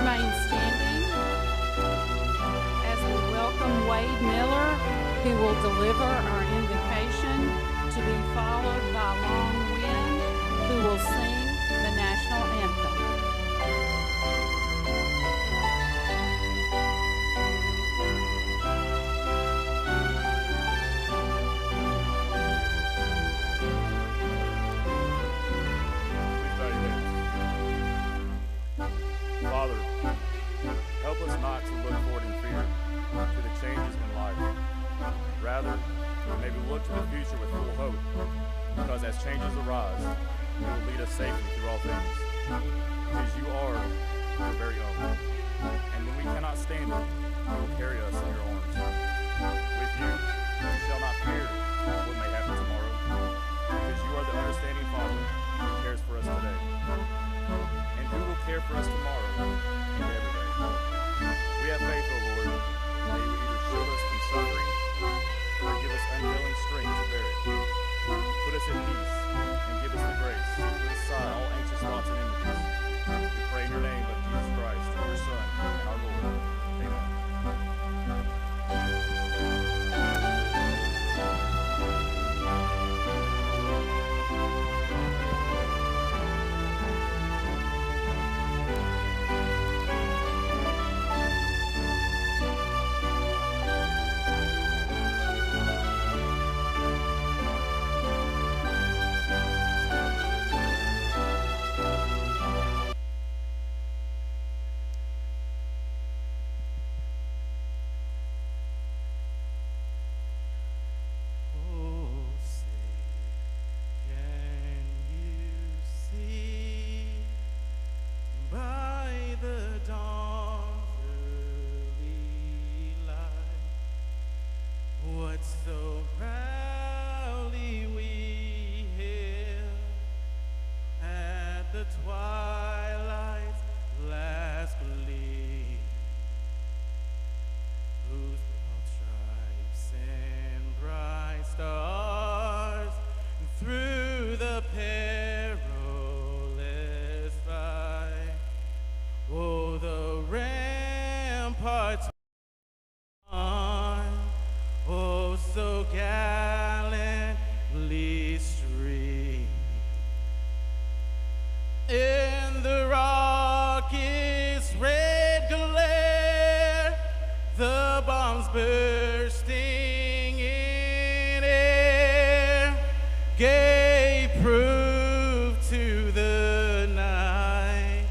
remain standing as we welcome Wade Miller, who will deliver our invocation, to be followed by Long Wynn, who will sing the national anthem. Father, help us not to look forward in fear to the changes in life. Rather, may we look to the future with full hope, because as changes arise, you will lead us safely through all things, because you are your very own. And when we cannot stand it, you will carry us in your arms. With you, we shall not fear what may happen tomorrow, because you are the understanding Father who cares for us today. And who will care for us tomorrow and every day? We have faith, O Lord, that you will either shield us from suffering or give us unfailing strength to bear it. Put us at peace and give us the grace to put aside all anxious thoughts and enmities. We pray in your name of Jesus Christ, your Son, and our Lord. Amen. So proudly we hail at the twilight's last gleam, whose broad stripes and bright stars through the perilous fight. Oh, the ramparts so gallantly stream, in the rocket's red glare, the bombs bursting in air gave proof to the night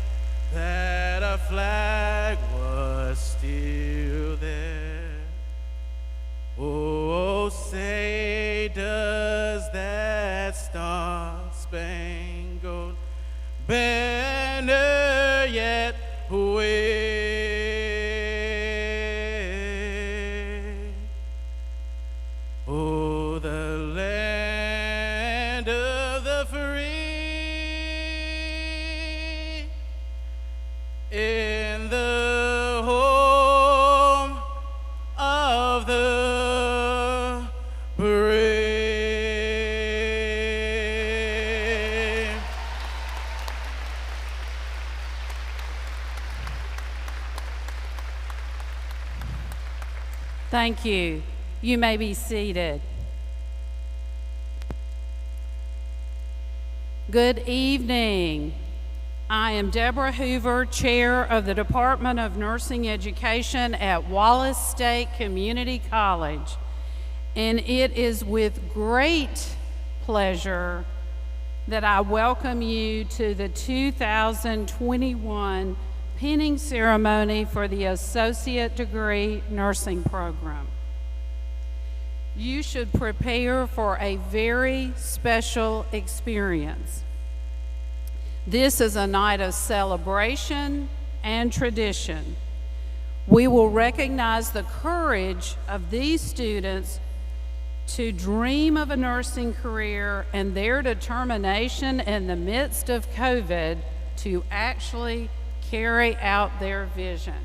that our flag was still there. Oh, say does that star-spangled banner yet wave? Oh, the land of the free, in the home of the brave. Thank you. You may be seated. Good evening. I am Deborah Hoover, Chair of the Department of Nursing Education at Wallace State Community College, and it is with great pleasure that I welcome you to the 2021 pinning ceremony for the Associate Degree Nursing Program. You should prepare for a very special experience. This is a night of celebration and tradition. We will recognize the courage of these students to dream of a nursing career and their determination in the midst of COVID to actually carry out their vision.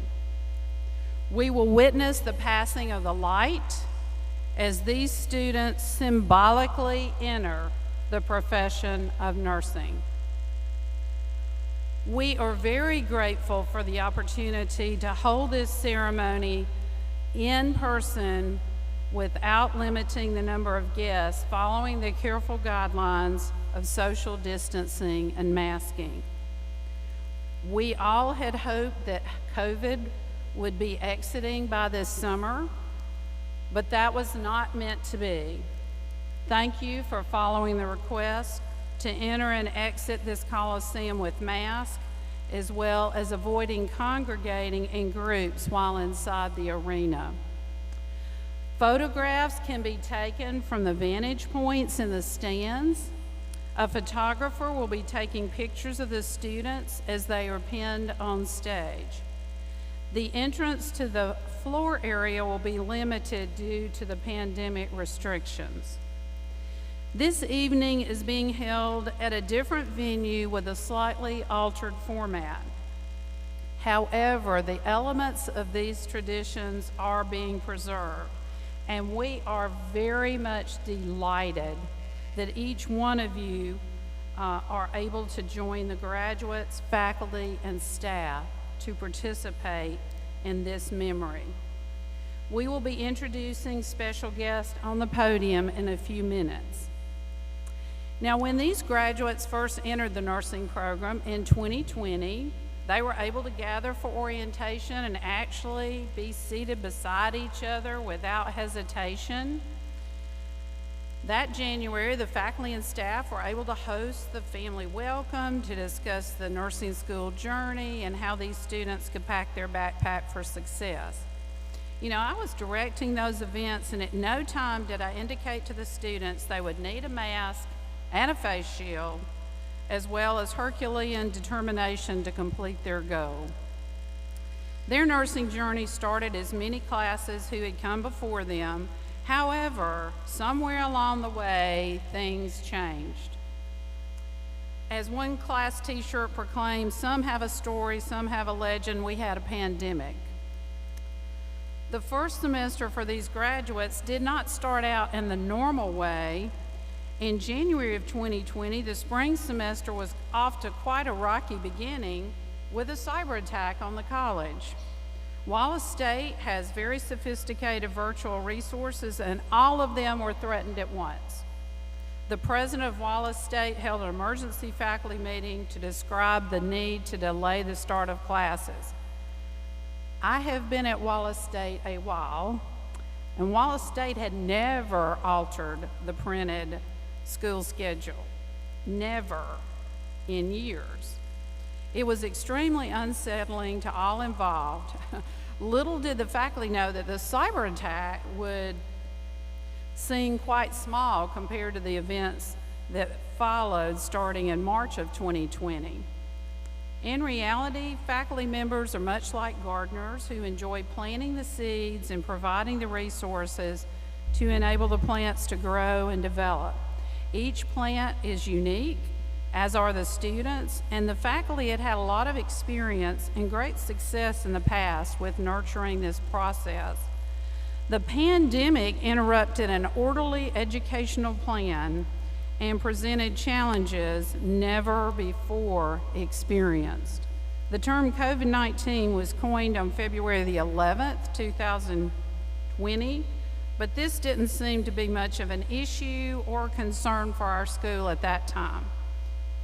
We will witness the passing of the light as these students symbolically enter the profession of nursing. We are very grateful for the opportunity to hold this ceremony in person without limiting the number of guests, following the careful guidelines of social distancing and masking. We all had hoped that COVID would be exiting by this summer, but that was not meant to be. Thank you for following the request to enter and exit this Coliseum with masks, as well as avoiding congregating in groups while inside the arena. Photographs can be taken from the vantage points in the stands. A photographer will be taking pictures of the students as they are pinned on stage. The entrance to the floor area will be limited due to the pandemic restrictions. This evening is being held at a different venue with a slightly altered format. However, the elements of these traditions are being preserved, and we are very much delighted that each one of you are able to join the graduates, faculty, and staff to participate in this memory. We will be introducing special guests on the podium in a few minutes. Now, when these graduates first entered the nursing program in 2020, they were able to gather for orientation and actually be seated beside each other without hesitation. That January, the faculty and staff were able to host the family welcome to discuss the nursing school journey and how these students could pack their backpack for success. You know, I was directing those events, and at no time did I indicate to the students they would need a mask and a face shield, as well as Herculean determination to complete their goal. Their nursing journey started as many classes who had come before them. However, somewhere along the way, things changed. As one class t-shirt proclaimed, some have a story, some have a legend, we had a pandemic. The first semester for these graduates did not start out in the normal way. In January of 2020, the spring semester was off to quite a rocky beginning with a cyber attack on the college. Wallace State has very sophisticated virtual resources, and all of them were threatened at once. The president of Wallace State held an emergency faculty meeting to describe the need to delay the start of classes. I have been at Wallace State a while, and Wallace State had never altered the printed school schedule, never in years. It was extremely unsettling to all involved. Little did the faculty know that the cyber attack would seem quite small compared to the events that followed starting in March of 2020. In reality, faculty members are much like gardeners who enjoy planting the seeds and providing the resources to enable the plants to grow and develop. Each plant is unique, as are the students, and the faculty had had a lot of experience and great success in the past with nurturing this process. The pandemic interrupted an orderly educational plan and presented challenges never before experienced. The term COVID-19 was coined on February the 11th, 2020, but this didn't seem to be much of an issue or concern for our school at that time.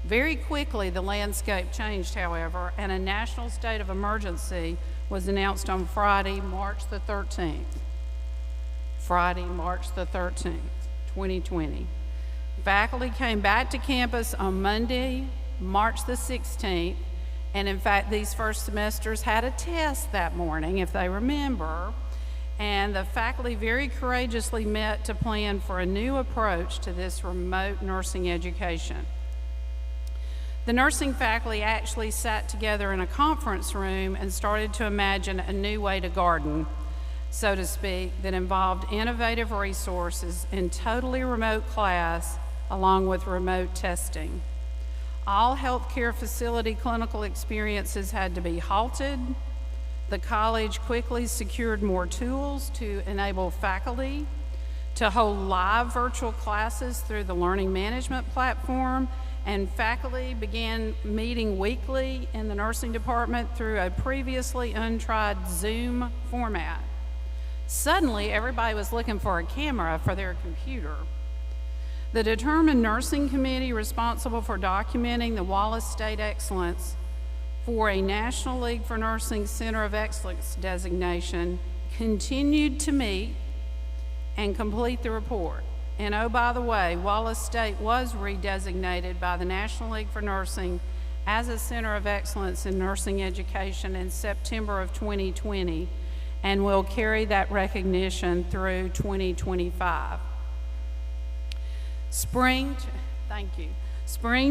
Very quickly, the landscape changed, however, and a national state of emergency was announced on Friday, March the 13th. Friday, March the 13th, 2020. Faculty came back to campus on Monday, March the 16th, and in fact, these first semesters had a test that morning, if they remember, and the faculty very courageously met to plan for a new approach to this remote nursing education. The nursing faculty actually sat together in a conference room and started to imagine a new way to garden, so to speak, that involved innovative resources in totally remote class along with remote testing. All healthcare facility clinical experiences had to be halted. The college quickly secured more tools to enable faculty to hold live virtual classes through the learning management platform, and faculty began meeting weekly in the nursing department through a previously untried Zoom format. Suddenly, everybody was looking for a camera for their computer. The determined nursing committee responsible for documenting the Wallace State Excellence for a National League for Nursing Center of Excellence designation continued to meet and complete the report. And oh, by the way, Wallace State was redesignated by the National League for Nursing as a Center of Excellence in Nursing Education in September of 2020 and will carry that recognition through 2025. Spring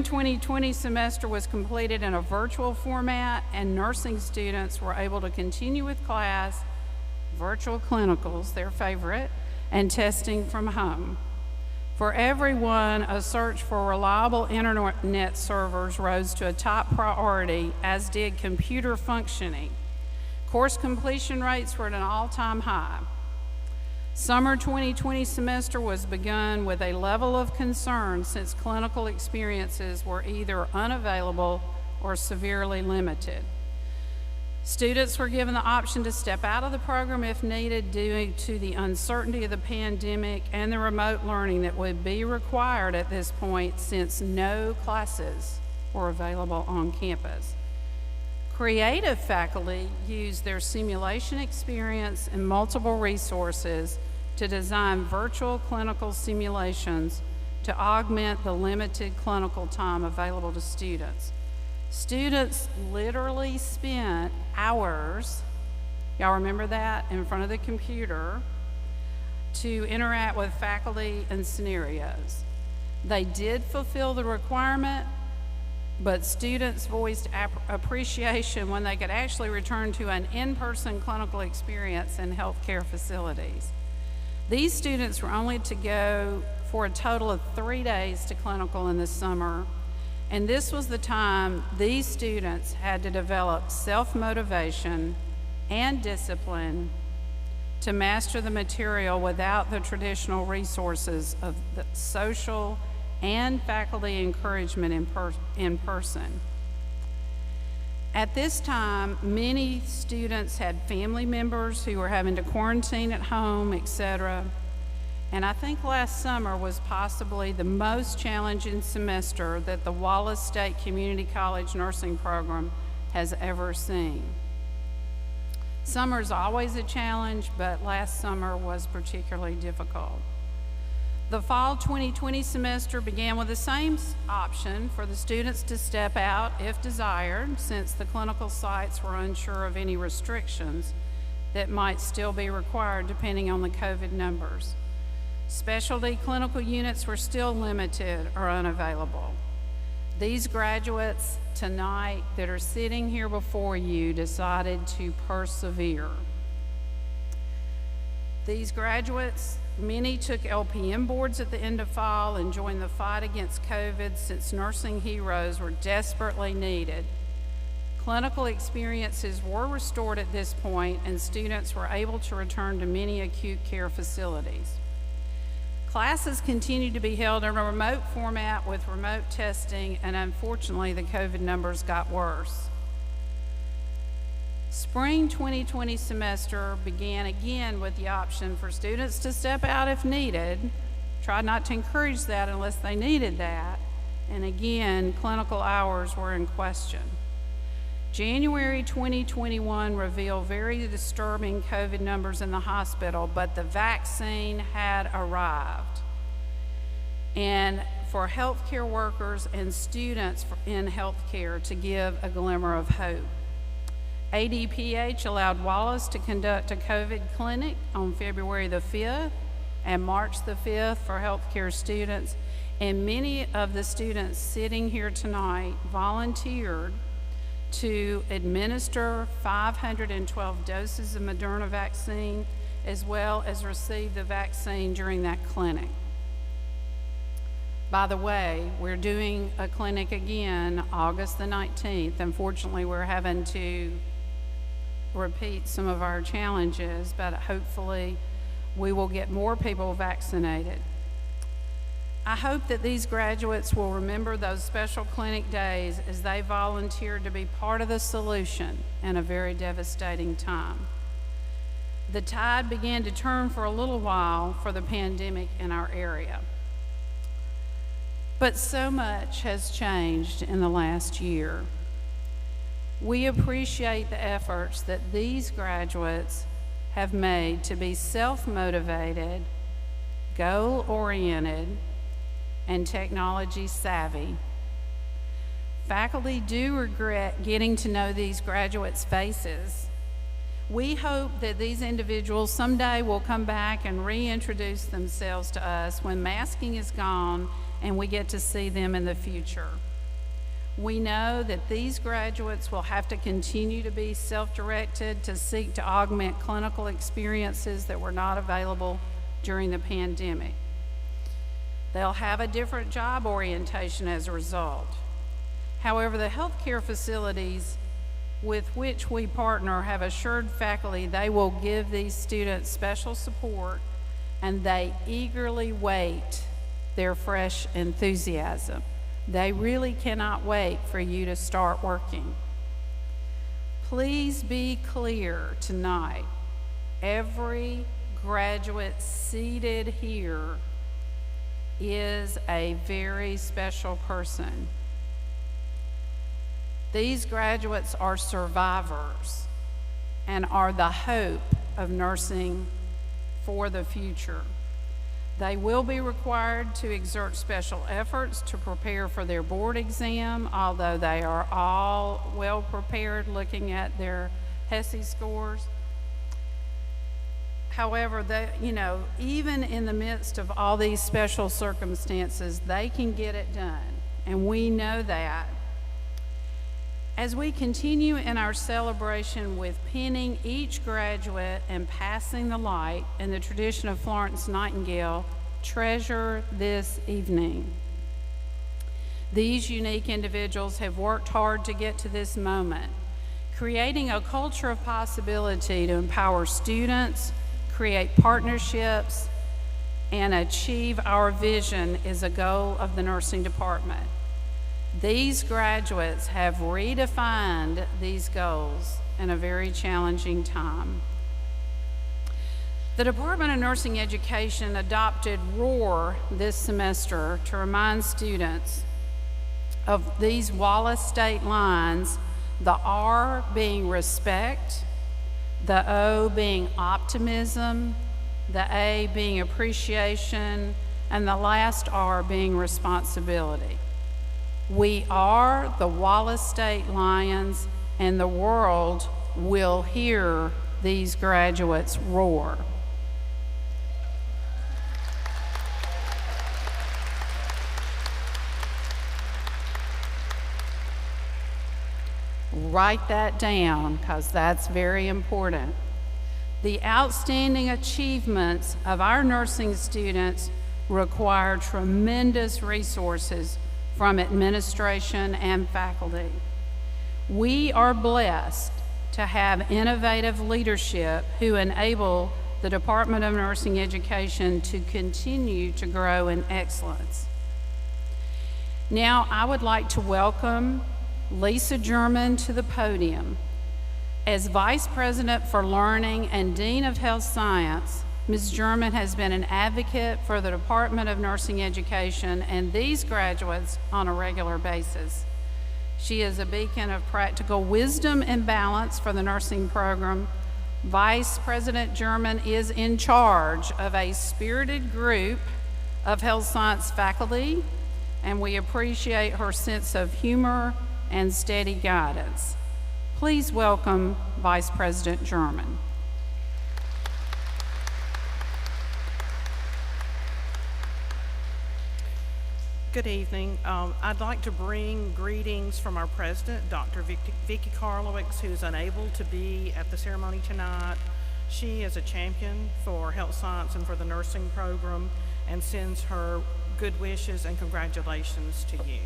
2020 semester was completed in a virtual format, and nursing students were able to continue with class, virtual clinicals, their favorite, and testing from home. For everyone, a search for reliable internet servers rose to a top priority, as did computer functioning. Course completion rates were at an all-time high. Summer 2020 semester was begun with a level of concern since clinical experiences were either unavailable or severely limited. Students were given the option to step out of the program if needed due to the uncertainty of the pandemic and the remote learning that would be required at this point since no classes were available on campus. Creative faculty used their simulation experience and multiple resources to design virtual clinical simulations to augment the limited clinical time available to students. Students literally spent hours, y'all remember that, in front of the computer to interact with faculty and scenarios. They did fulfill the requirement, but students voiced appreciation when they could actually return to an in-person clinical experience in healthcare facilities. These students were only to go for a total of 3 days to clinical in the summer, and this was the time these students had to develop self-motivation and discipline to master the material without the traditional resources of the social and faculty encouragement in person. At this time, many students had family members who were having to quarantine at home, etc. And I think last summer was possibly the most challenging semester that the Wallace State Community College nursing program has ever seen. Summer is always a challenge, but last summer was particularly difficult. The fall 2020 semester began with the same option for the students to step out if desired, since the clinical sites were unsure of any restrictions that might still be required depending on the COVID numbers. Specialty clinical units were still limited or unavailable. These graduates tonight that are sitting here before you decided to persevere. These graduates, many took LPN boards at the end of fall and joined the fight against COVID since nursing heroes were desperately needed. Clinical experiences were restored at this point, and students were able to return to many acute care facilities. Classes continued to be held in a remote format with remote testing, and unfortunately, the COVID numbers got worse. Spring 2020 semester began again with the option for students to step out if needed. Tried not to encourage that unless they needed that. And again, clinical hours were in question. January 2021 revealed very disturbing COVID numbers in the hospital, but the vaccine had arrived. And for healthcare workers and students in healthcare to give a glimmer of hope. ADPH allowed Wallace to conduct a COVID clinic on February the 5th and March the 5th for healthcare students, and many of the students sitting here tonight volunteered to administer 512 doses of Moderna vaccine, as well as receive the vaccine during that clinic. By the way, we're doing a clinic again August the 19th. Unfortunately, we're having to repeat some of our challenges, but hopefully we will get more people vaccinated. I hope that these graduates will remember those special clinic days as they volunteered to be part of the solution in a very devastating time. The tide began to turn for a little while for the pandemic in our area. But so much has changed in the last year. We appreciate the efforts that these graduates have made to be self-motivated, goal-oriented, and technology savvy. Faculty do regret getting to know these graduates' faces. We hope that these individuals someday will come back and reintroduce themselves to us when masking is gone and we get to see them in the future. We know that these graduates will have to continue to be self-directed to seek to augment clinical experiences that were not available during the pandemic. They'll have a different job orientation as a result. However, the healthcare facilities with which we partner have assured faculty they will give these students special support, and they eagerly wait their fresh enthusiasm. They really cannot wait for you to start working. Please be clear tonight, every graduate seated here is a very special person. These graduates are survivors and are the hope of nursing for the future. They will be required to exert special efforts to prepare for their board exam, although they are all well prepared looking at their HESI scores. However, even in the midst of all these special circumstances, they can get it done, and we know that. As we continue in our celebration with pinning each graduate and passing the light in the tradition of Florence Nightingale, treasure this evening. These unique individuals have worked hard to get to this moment, creating a culture of possibility to empower students, create partnerships, and achieve our vision is a goal of the nursing department. These graduates have redefined these goals in a very challenging time. The Department of Nursing Education adopted ROAR this semester to remind students of these Wallace state lines, the R being respect, the O being optimism, the A being appreciation, and the last R being responsibility. We are the Wallace State Lions, and the world will hear these graduates roar. Write that down, because that's very important. The outstanding achievements of our nursing students require tremendous resources from administration and faculty. We are blessed to have innovative leadership who enable the Department of Nursing Education to continue to grow in excellence. Now, I would like to welcome Lisa German to the podium. As Vice President for Learning and Dean of Health Science, Ms. German has been an advocate for the Department of Nursing Education and these graduates on a regular basis. She is a beacon of practical wisdom and balance for the nursing program. Vice President German is in charge of a spirited group of health science faculty, and we appreciate her sense of humor and steady guidance. Please welcome Vice President German. Good evening. I'd like to bring greetings from our president, Dr. Vicki Karlowicz, who's unable to be at the ceremony tonight. She is a champion for health science and for the nursing program, and sends her good wishes and congratulations to you.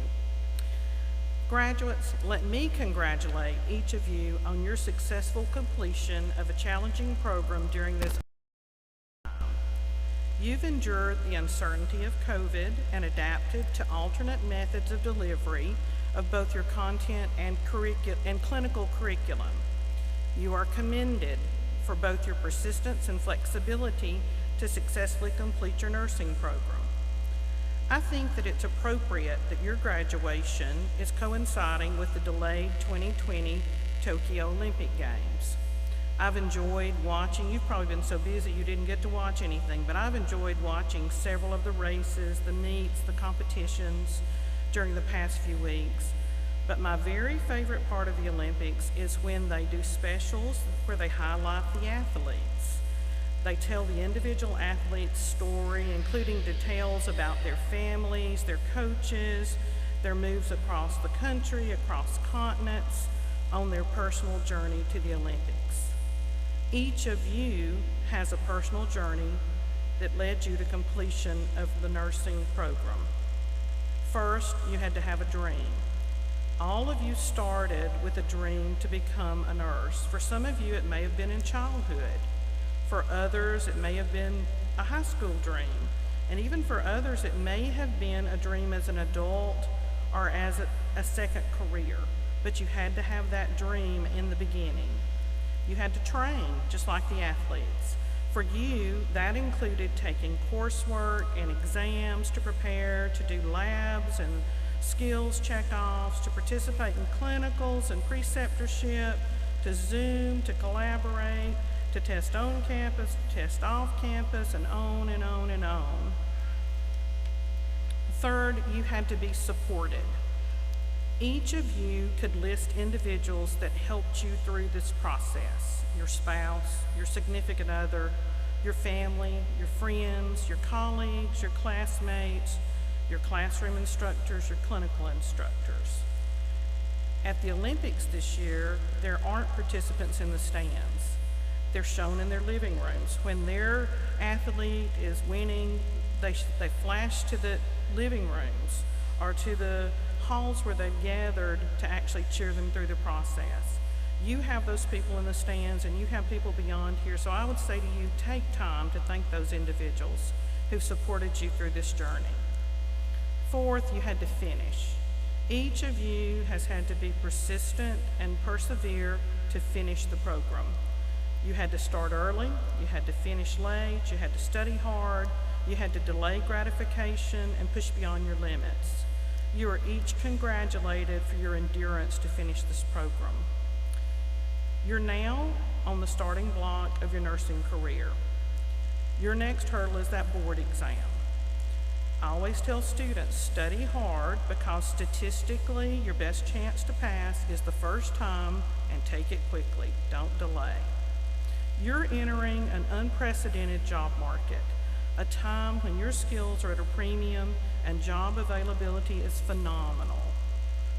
Graduates, let me congratulate each of you on your successful completion of a challenging program during this time. You've endured the uncertainty of COVID and adapted to alternate methods of delivery of both your content and clinical curriculum. You are commended for both your persistence and flexibility to successfully complete your nursing program. I think that it's appropriate that your graduation is coinciding with the delayed 2020 Tokyo Olympic Games. I've enjoyed watching, you've probably been so busy you didn't get to watch anything, but I've enjoyed watching several of the races, the meets, the competitions during the past few weeks. But my very favorite part of the Olympics is when they do specials where they highlight the athletes. They tell the individual athlete's story, including details about their families, their coaches, their moves across the country, across continents, on their personal journey to the Olympics. Each of you has a personal journey that led you to completion of the nursing program. First, you had to have a dream. All of you started with a dream to become a nurse. For some of you, it may have been in childhood. For others, it may have been a high school dream. And even for others, it may have been a dream as an adult or as a second career. But you had to have that dream in the beginning. You had to train, just like the athletes. For you, that included taking coursework and exams to prepare, to do labs and skills checkoffs, to participate in clinicals and preceptorship, to Zoom, to collaborate, to test on campus, test off campus, and on and on and on. Third, you had to be supported. Each of you could list individuals that helped you through this process: your spouse, your significant other, your family, your friends, your colleagues, your classmates, your classroom instructors, your clinical instructors. At the Olympics this year, there aren't participants in the stands. They're shown in their living rooms. When their athlete is winning, they flash to the living rooms or to the halls where they've gathered to actually cheer them through the process. You have those people in the stands and you have people beyond here, so I would say to you, take time to thank those individuals who supported you through this journey. Fourth, you had to finish. Each of you has had to be persistent and persevere to finish the program. You had to start early, you had to finish late, you had to study hard, you had to delay gratification and push beyond your limits. You are each congratulated for your endurance to finish this program. You're now on the starting block of your nursing career. Your next hurdle is that board exam. I always tell students, study hard because statistically your best chance to pass is the first time, and take it quickly, don't delay. You're entering an unprecedented job market, a time when your skills are at a premium and job availability is phenomenal.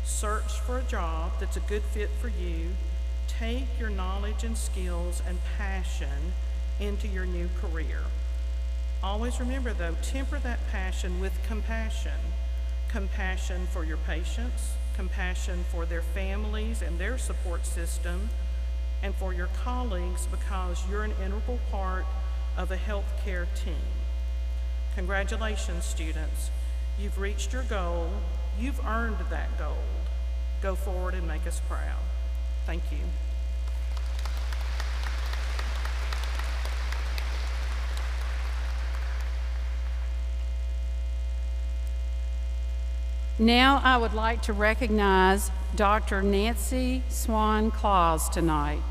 Search for a job that's a good fit for you. Take your knowledge and skills and passion into your new career. Always remember though, temper that passion with compassion. Compassion for your patients, compassion for their families and their support system, and for your colleagues because you're an integral part of a healthcare team. Congratulations, students. You've reached your goal. You've earned that gold. Go forward and make us proud. Thank you. Now I would like to recognize Dr. Nancy Swan Claus tonight.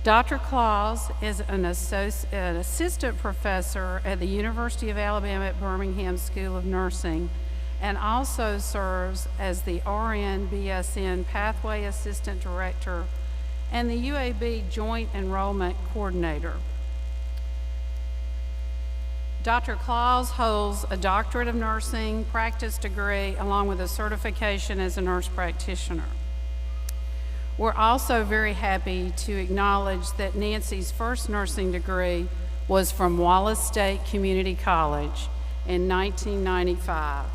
Dr. Claus is an assistant professor at the University of Alabama at Birmingham School of Nursing and also serves as the RN BSN Pathway Assistant Director and the UAB Joint Enrollment Coordinator. Dr. Claus holds a doctorate of nursing practice degree along with a certification as a nurse practitioner. We're also very happy to acknowledge that Nancy's first nursing degree was from Wallace State Community College in 1995.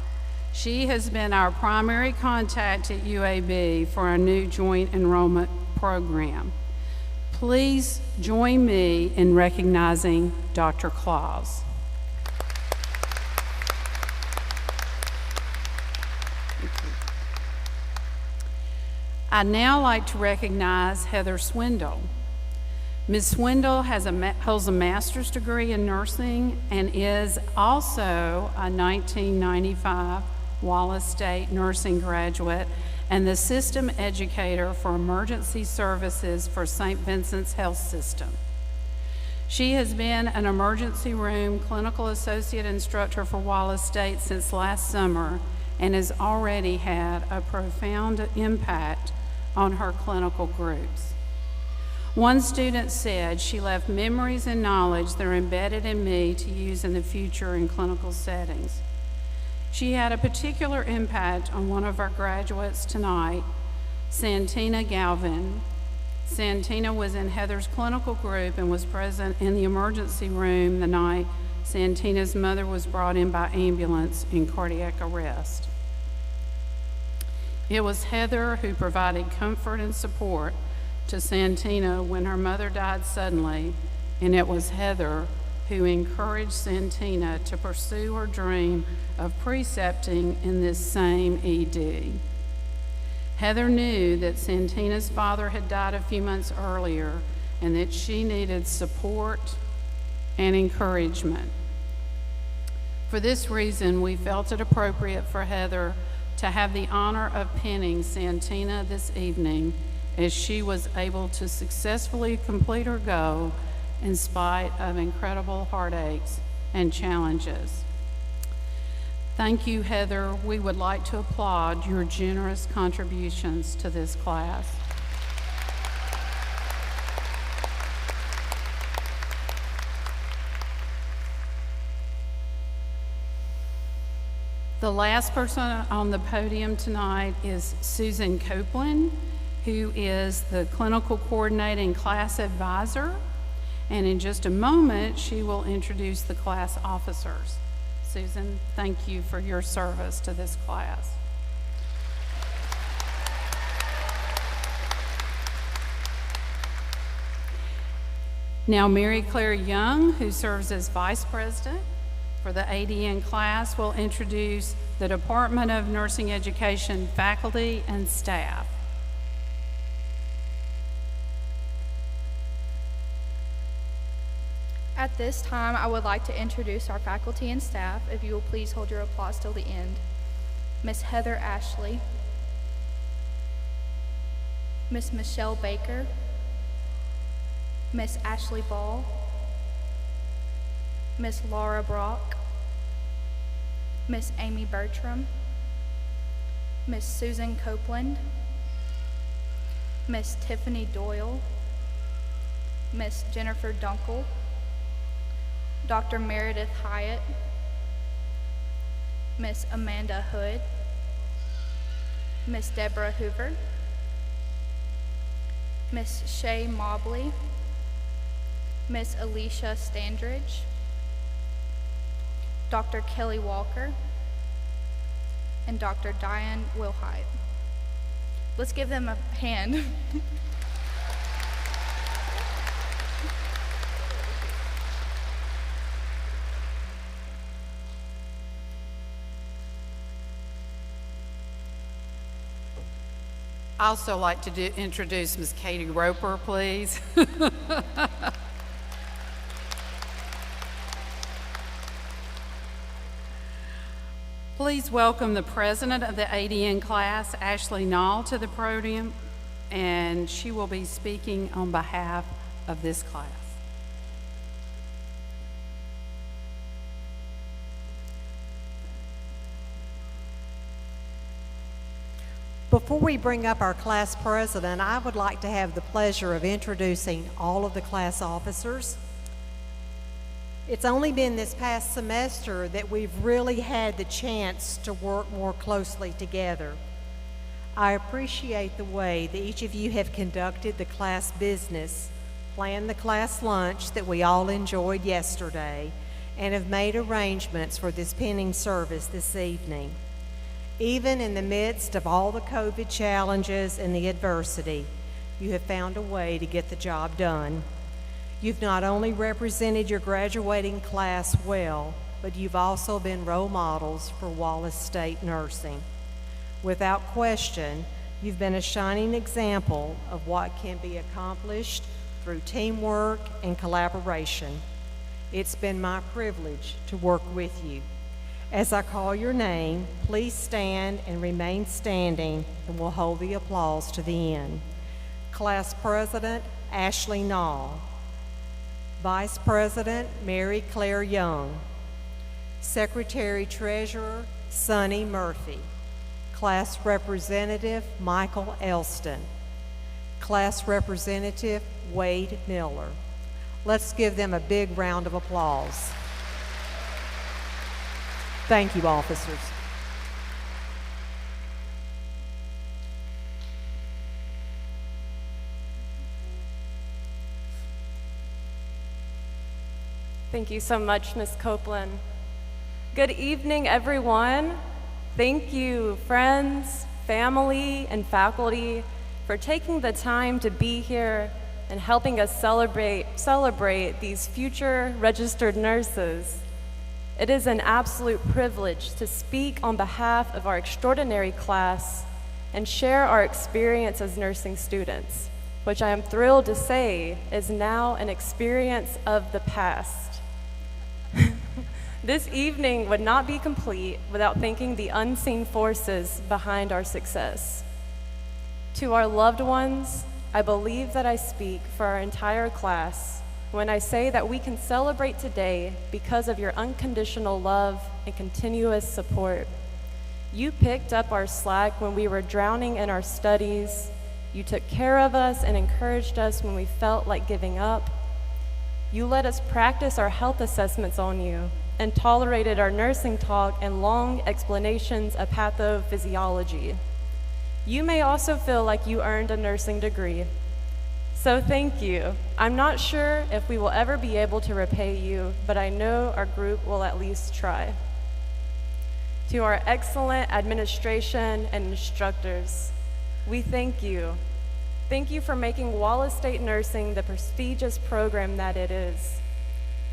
She has been our primary contact at UAB for our new joint enrollment program. Please join me in recognizing Dr. Claus. I'd now like to recognize Heather Swindle. Ms. Swindle holds a master's degree in nursing and is also a 1995 Wallace State nursing graduate and the system educator for emergency services for St. Vincent's Health System. She has been an emergency room clinical associate instructor for Wallace State since last summer and has already had a profound impact on her clinical groups. One student said, "She left memories and knowledge that are embedded in me to use in the future in clinical settings." She had a particular impact on one of our graduates tonight, Santina Galvin. Santina was in Heather's clinical group and was present in the emergency room the night Santina's mother was brought in by ambulance in cardiac arrest. It was Heather who provided comfort and support to Santina when her mother died suddenly, and it was Heather who encouraged Santina to pursue her dream of precepting in this same ED. Heather knew that Santina's father had died a few months earlier and that she needed support and encouragement. For this reason, we felt it appropriate for Heather to have the honor of pinning Santina this evening, as she was able to successfully complete her goal in spite of incredible heartaches and challenges. Thank you, Heather. We would like to applaud your generous contributions to this class. The last person on the podium tonight is Susan Copeland, who is the clinical coordinating class advisor. And in just a moment, she will introduce the class officers. Susan, thank you for your service to this class. Now, Mary Claire Young, who serves as Vice President for the ADN class, will introduce the Department of Nursing Education faculty and staff. At this time, I would like to introduce our faculty and staff. If you will please hold your applause till the end. Miss Heather Ashley, Miss Michelle Baker, Miss Ashley Ball, Miss Laura Brock, Miss Amy Bertram, Miss Susan Copeland, Miss Tiffany Doyle, Miss Jennifer Dunkel, Dr. Meredith Hyatt, Miss Amanda Hood, Miss Deborah Hoover, Miss Shay Mobley, Miss Alicia Standridge, Dr. Kelly Walker, and Dr. Diane Wilhite. Let's give them a hand. I'd also like to introduce Ms. Katie Roper, please. Please welcome the president of the ADN class, Ashley Nall, to the podium, and she will be speaking on behalf of this class. Before we bring up our class president, I would like to have the pleasure of introducing all of the class officers. It's only been this past semester that we've really had the chance to work more closely together. I appreciate the way that each of you have conducted the class business, planned the class lunch that we all enjoyed yesterday, and have made arrangements for this pinning service this evening. Even in the midst of all the COVID challenges and the adversity, you have found a way to get the job done. You've not only represented your graduating class well, but you've also been role models for Wallace State nursing. Without question, You've been a shining example of what can be accomplished through teamwork and collaboration. It's been my privilege to work with you. As I call your name, please stand and remain standing, and we'll hold the applause to the end. Class President, Ashley Nall. Vice President, Mary Claire Young. Secretary Treasurer, Sonny Murphy. Class Representative, Michael Elston. Class Representative, Wade Miller. Let's give them a big round of applause. Thank you, officers. Thank you so much, Ms. Copeland. Good evening, everyone. Thank you, friends, family, and faculty, for taking the time to be here and helping us celebrate these future registered nurses. It is an absolute privilege to speak on behalf of our extraordinary class and share our experience as nursing students, which I am thrilled to say is now an experience of the past. This evening would not be complete without thanking the unseen forces behind our success. To our loved ones, I believe that I speak for our entire class when I say that we can celebrate today because of your unconditional love and continuous support. You picked up our slack when we were drowning in our studies. You took care of us and encouraged us when we felt like giving up. You let us practice our health assessments on you and tolerated our nursing talk and long explanations of pathophysiology. You may also feel like you earned a nursing degree. So thank you. I'm not sure if we will ever be able to repay you, but I know our group will at least try. To our excellent administration and instructors, we thank you. Thank you for making Wallace State Nursing the prestigious program that it is.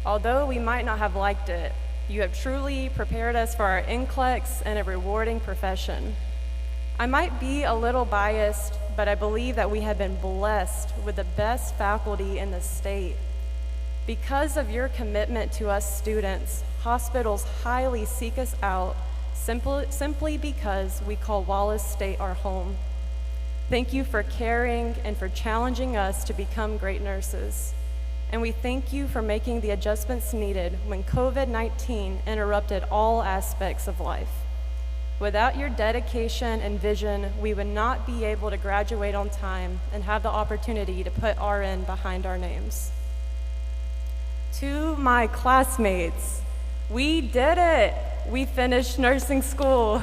Although we might not have liked it, you have truly prepared us for our NCLEX and a rewarding profession. I might be a little biased, but I believe that we have been blessed with the best faculty in the state. Because of your commitment to us students, hospitals highly seek us out simply because we call Wallace State our home. Thank you for caring and for challenging us to become great nurses. And we thank you for making the adjustments needed when COVID-19 interrupted all aspects of life. Without your dedication and vision, we would not be able to graduate on time and have the opportunity to put RN behind our names. To my classmates, we did it! We finished nursing school.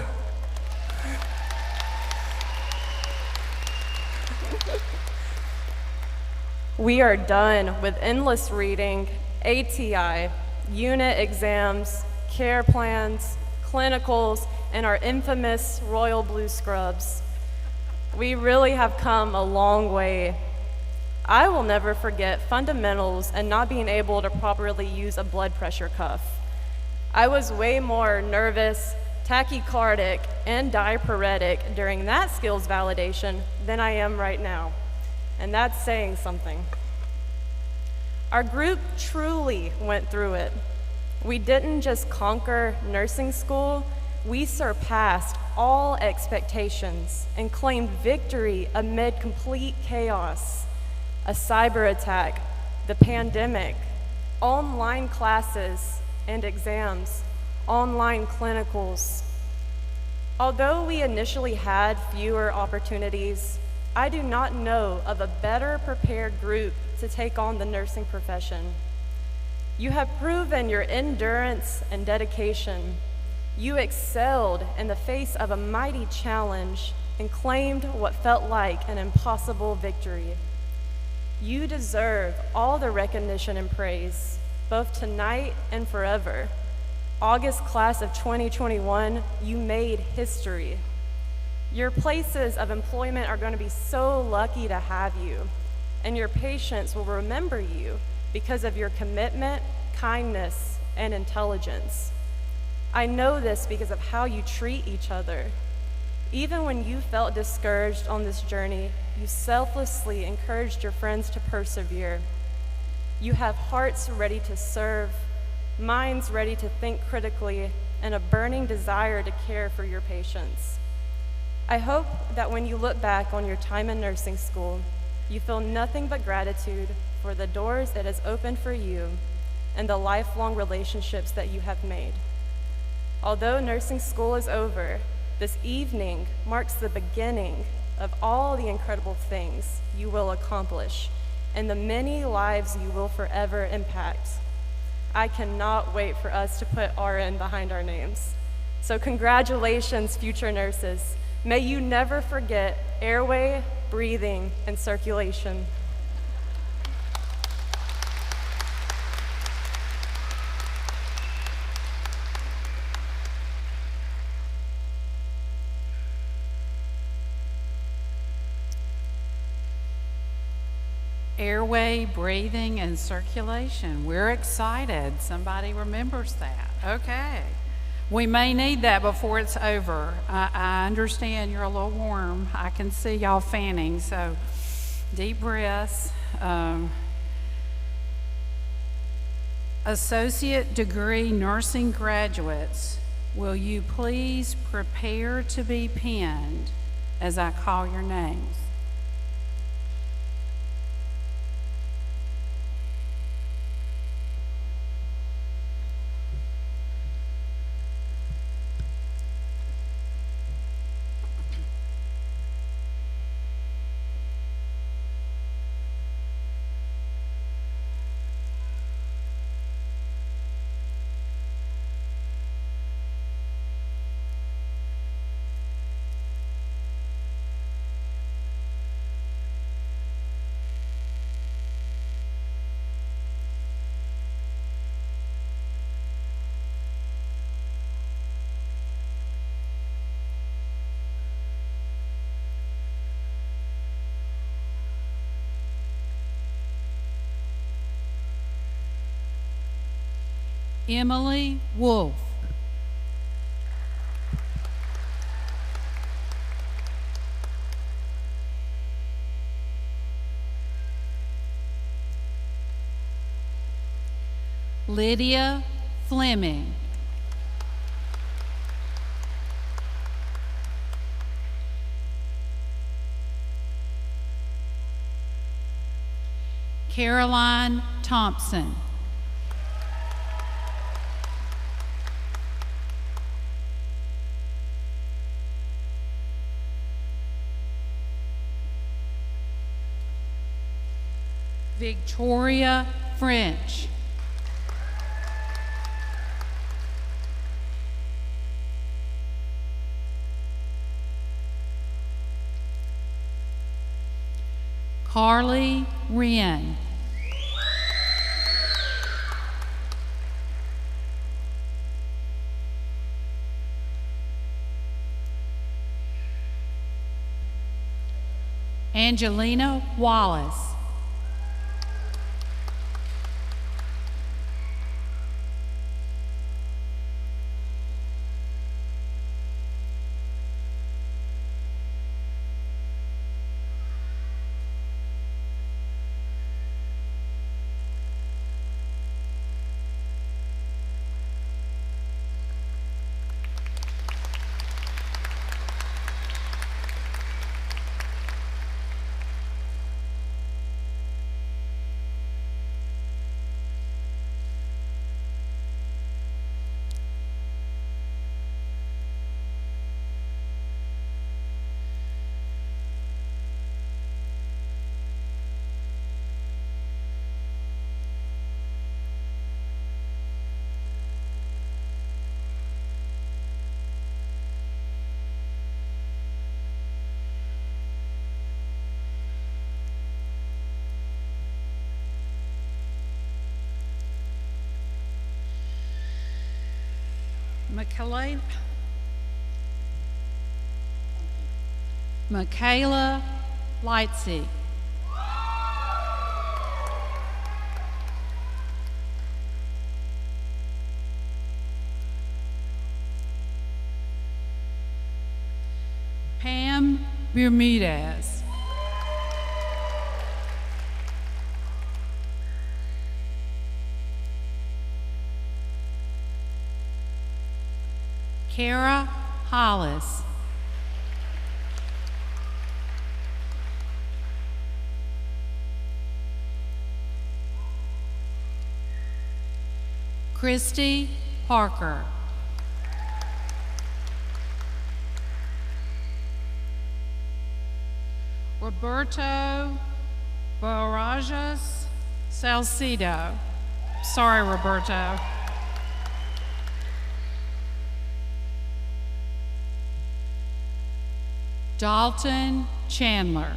We are done with endless reading, ATI, unit exams, care plans, clinicals, and our infamous royal blue scrubs. We really have come a long way. I will never forget fundamentals and not being able to properly use a blood pressure cuff. I was way more nervous, tachycardic, and diaphoretic during that skills validation than I am right now. And that's saying something. Our group truly went through it. We didn't just conquer nursing school, we surpassed all expectations and claimed victory amid complete chaos. A cyber attack, the pandemic, online classes and exams, online clinicals. Although we initially had fewer opportunities, I do not know of a better prepared group to take on the nursing profession. You have proven your endurance and dedication. You excelled in the face of a mighty challenge and claimed what felt like an impossible victory. You deserve all the recognition and praise, both tonight and forever. August class of 2021, you made history. Your places of employment are going to be so lucky to have you, and your patients will remember you because of your commitment, kindness, and intelligence. I know this because of how you treat each other. Even when you felt discouraged on this journey, you selflessly encouraged your friends to persevere. You have hearts ready to serve, minds ready to think critically, and a burning desire to care for your patients. I hope that when you look back on your time in nursing school, you feel nothing but gratitude for the doors it has opened for you and the lifelong relationships that you have made. Although nursing school is over, this evening marks the beginning of all the incredible things you will accomplish and the many lives you will forever impact. I cannot wait for us to put RN behind our names. So congratulations, future nurses. May you never forget airway, breathing, and circulation. Airway, breathing, and circulation. We're excited. Somebody remembers that. Okay. We may need that before it's over. I understand you're a little warm. I can see y'all fanning, so deep breaths. Associate degree nursing graduates, will you please prepare to be pinned as I call your names? Emily Wolf. Lydia Fleming. Caroline Thompson. Victoria French. Carly Wren. Angelina Wallace. Michaela Lightsey. Bermudez. Kara Hollis. Christy Parker. Roberto Barajas Salcido. Sorry, Roberto. Dalton Chandler.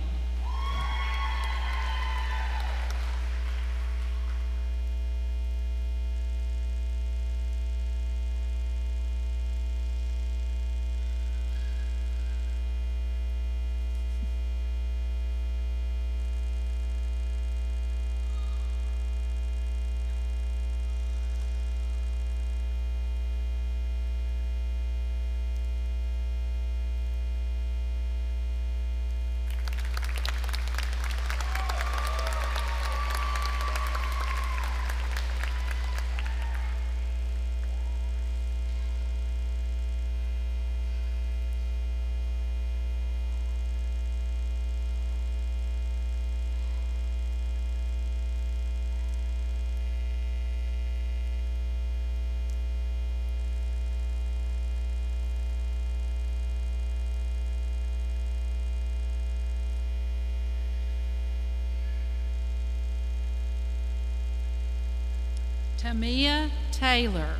Tamia Taylor.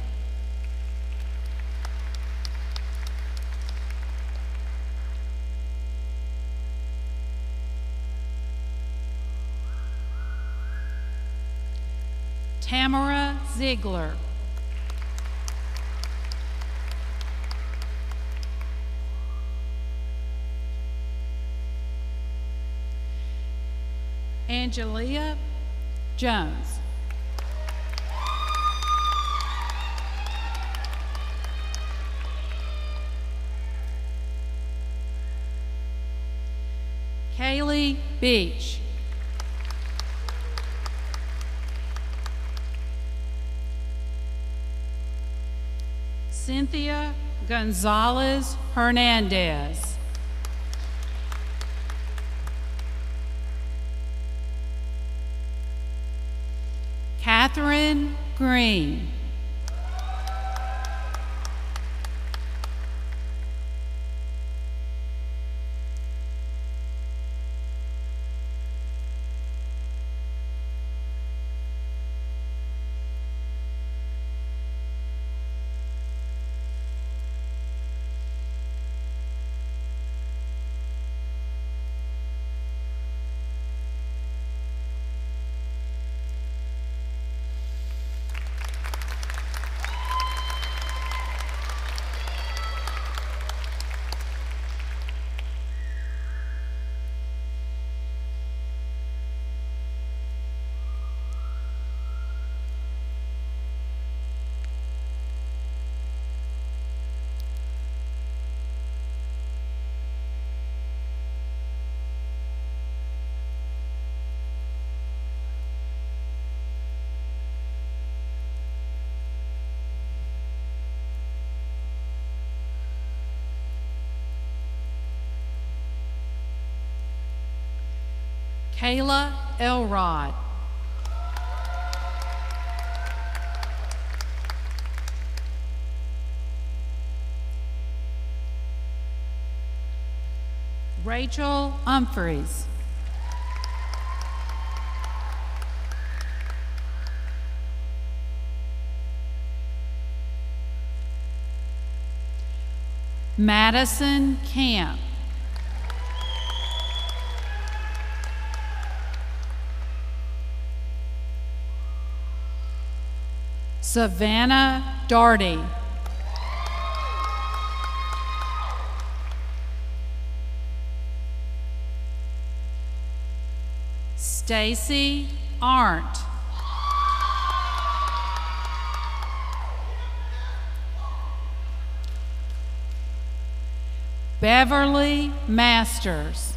Tamara Ziegler. Angelia Jones. Kaylee Beach. Cynthia Gonzalez Hernandez. Catherine Green. Kayla Elrod. Rachel Humphreys. Madison Camp. Savannah Darty. Stacy Arndt. Beverly Masters.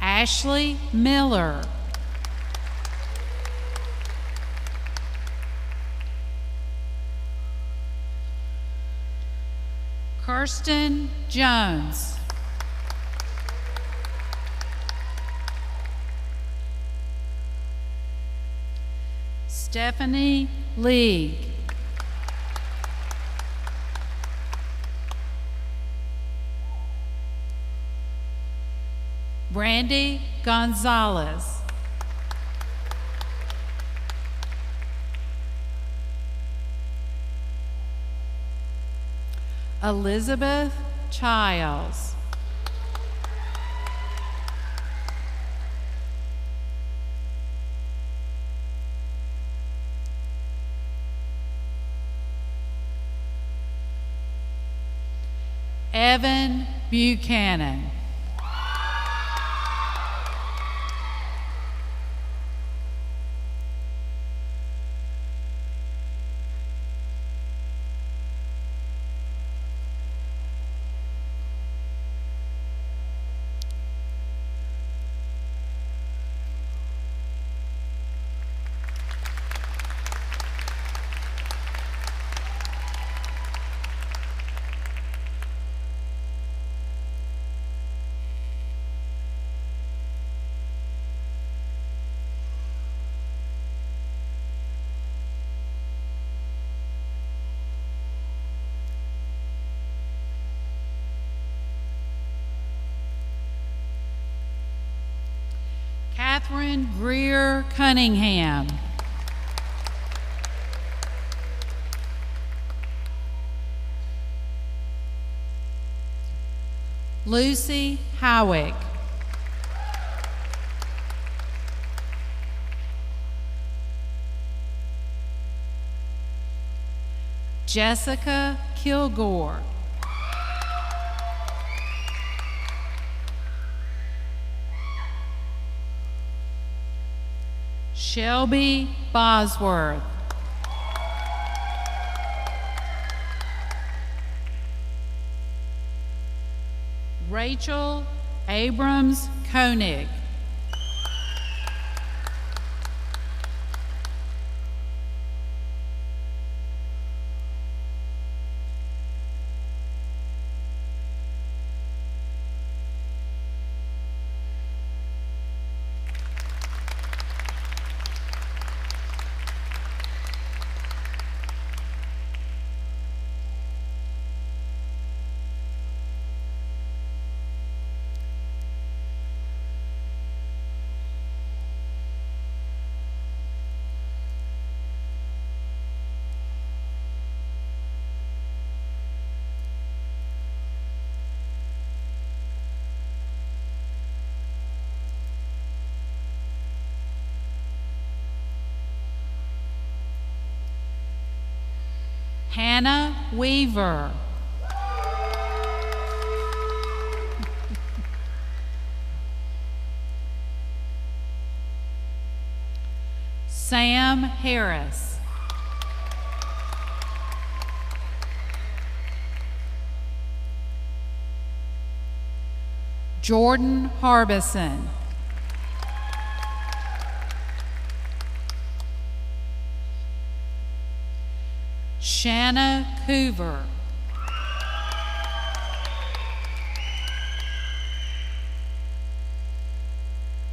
Ashley Miller. Kirsten Jones. Stephanie League. Brandy Gonzalez. Elizabeth Childs. Evan Buchanan. Catherine Greer Cunningham. Lucy Howick. Jessica Kilgore. Shelby Bosworth. Rachel Abrams Koenig. Hannah Weaver. Sam Harris. Jordan Harbison. Shanna Hoover.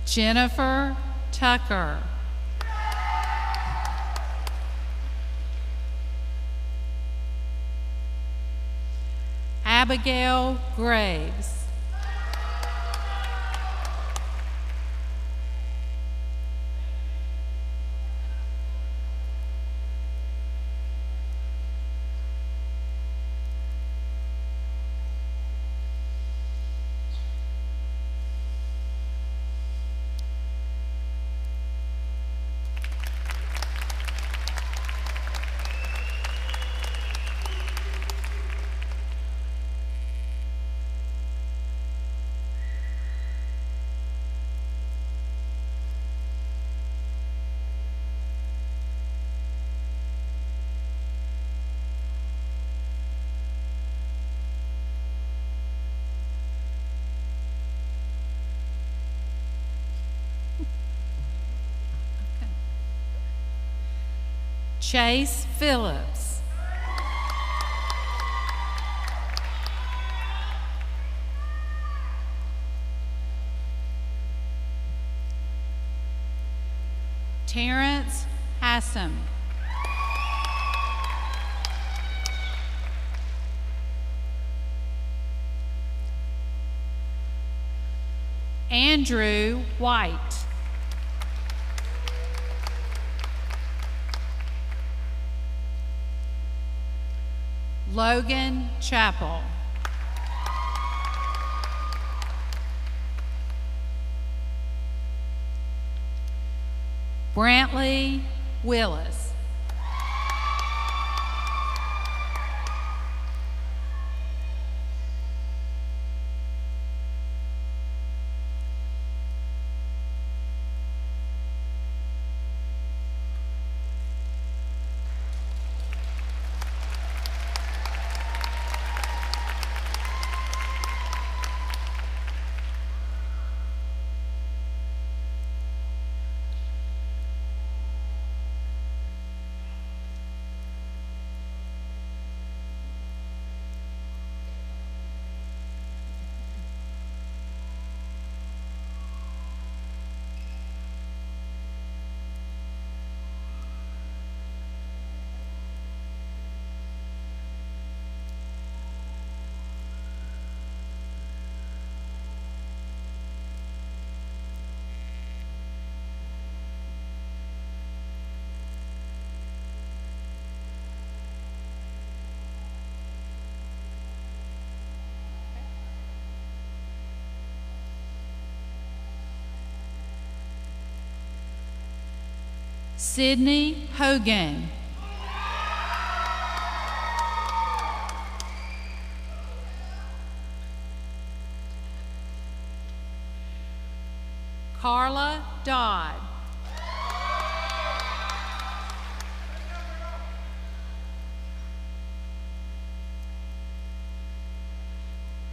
Jennifer Tucker. Abigail Graves. Chase Phillips. Terrence Hassam. Andrew White. Logan Chappell. Brantley Willis. Sydney Hogan. Carla Dodd.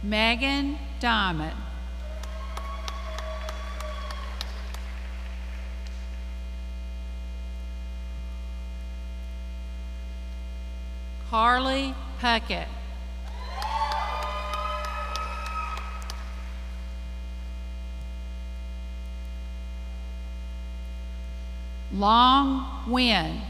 Megan Diamond. Harley Puckett. Long Win.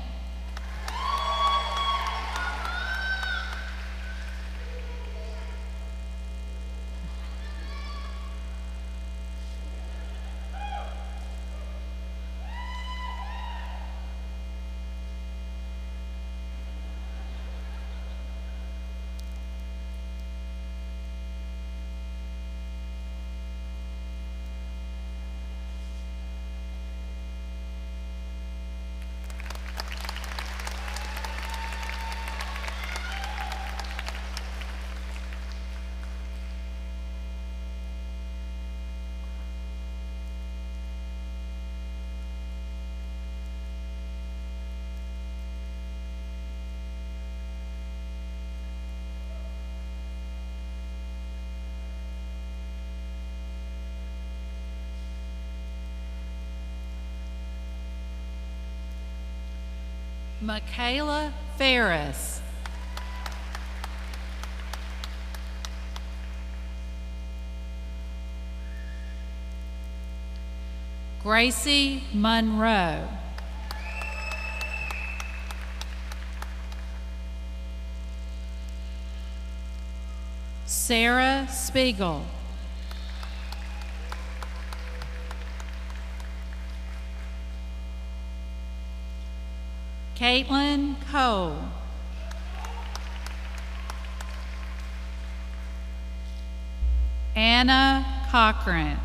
Michaela Ferris. Gracie Monroe. Sarah Spiegel. Caitlin Cole. Anna Cochran.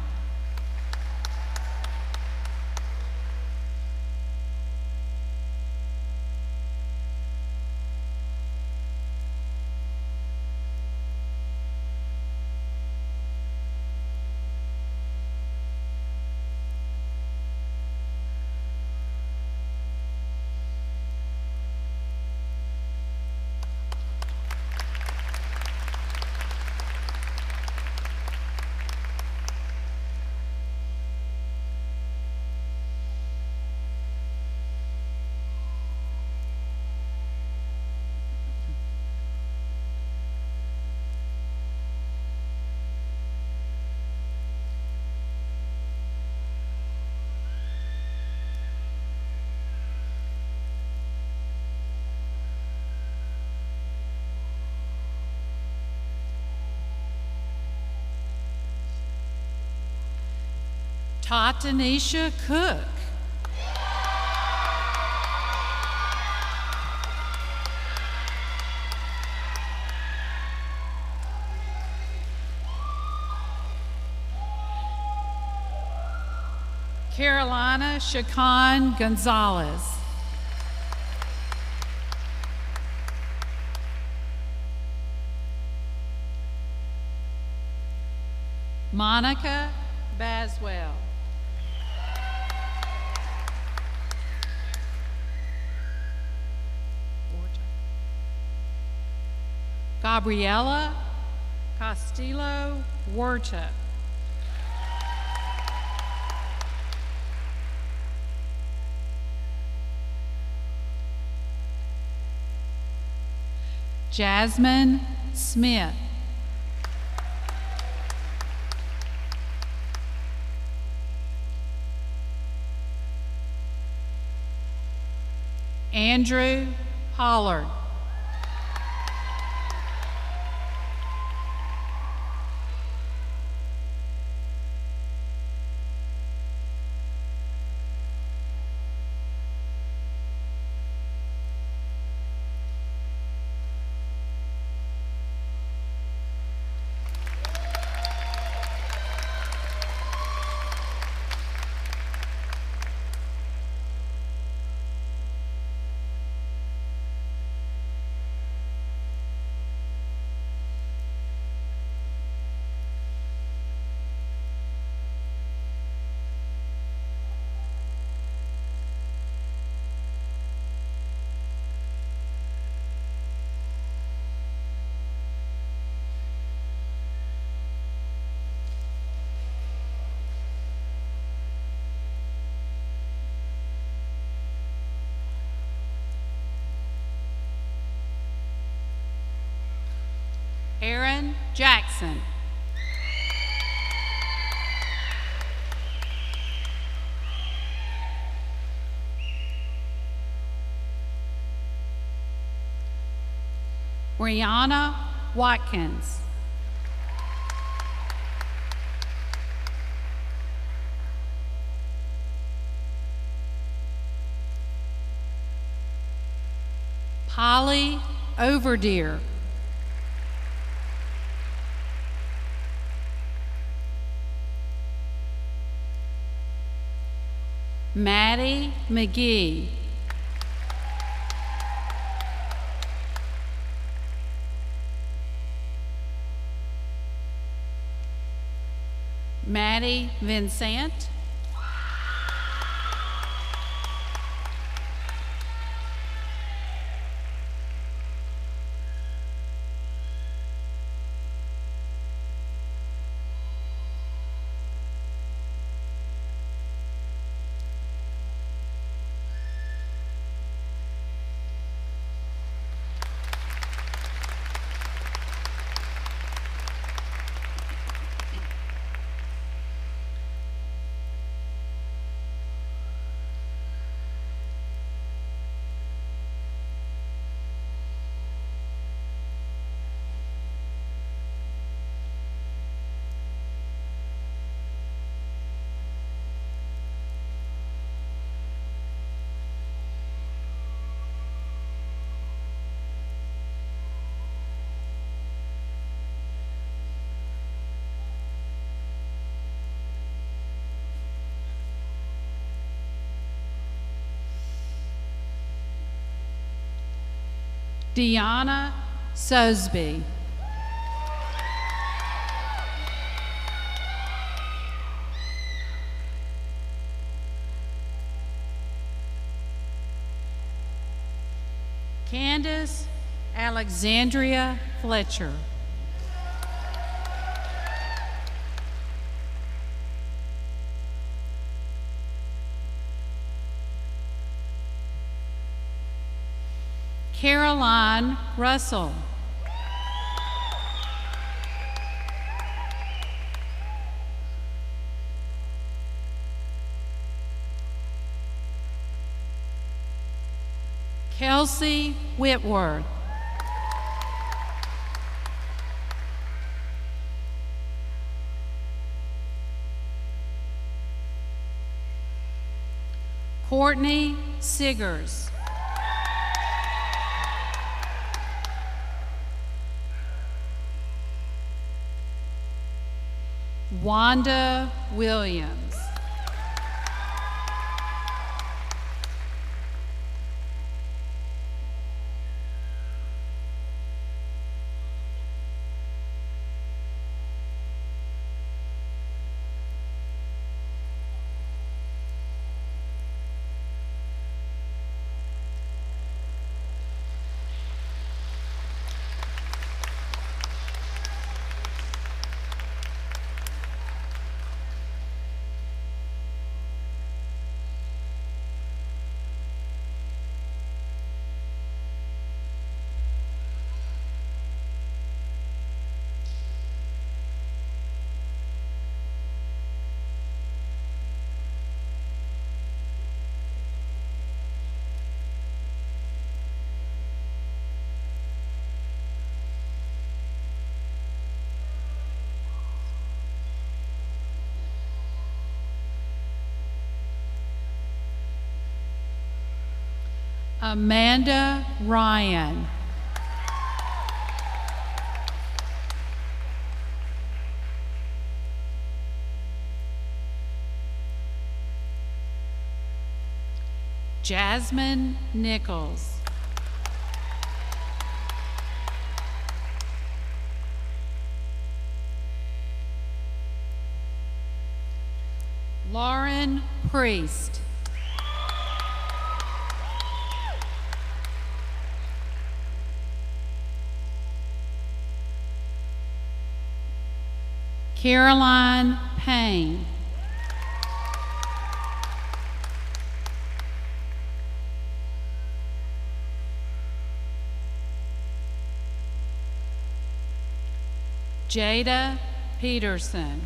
Tatanisha Cook. Carolina Shakan Gonzalez. Monica Baswell. Gabriela Castillo Huerta. Jasmine Smith. Andrew Pollard. Aaron Jackson. Brianna Watkins. Polly Overdeer. Maddie McGee. Maddie Vincent. Deanna Sosby. Candace Alexandria Fletcher. Caroline Russell. Kelsey Whitworth. Courtney Siggers. Wanda Williams. Amanda Ryan. Jasmine Nichols. Lauren Priest. Caroline Payne. Jada Peterson.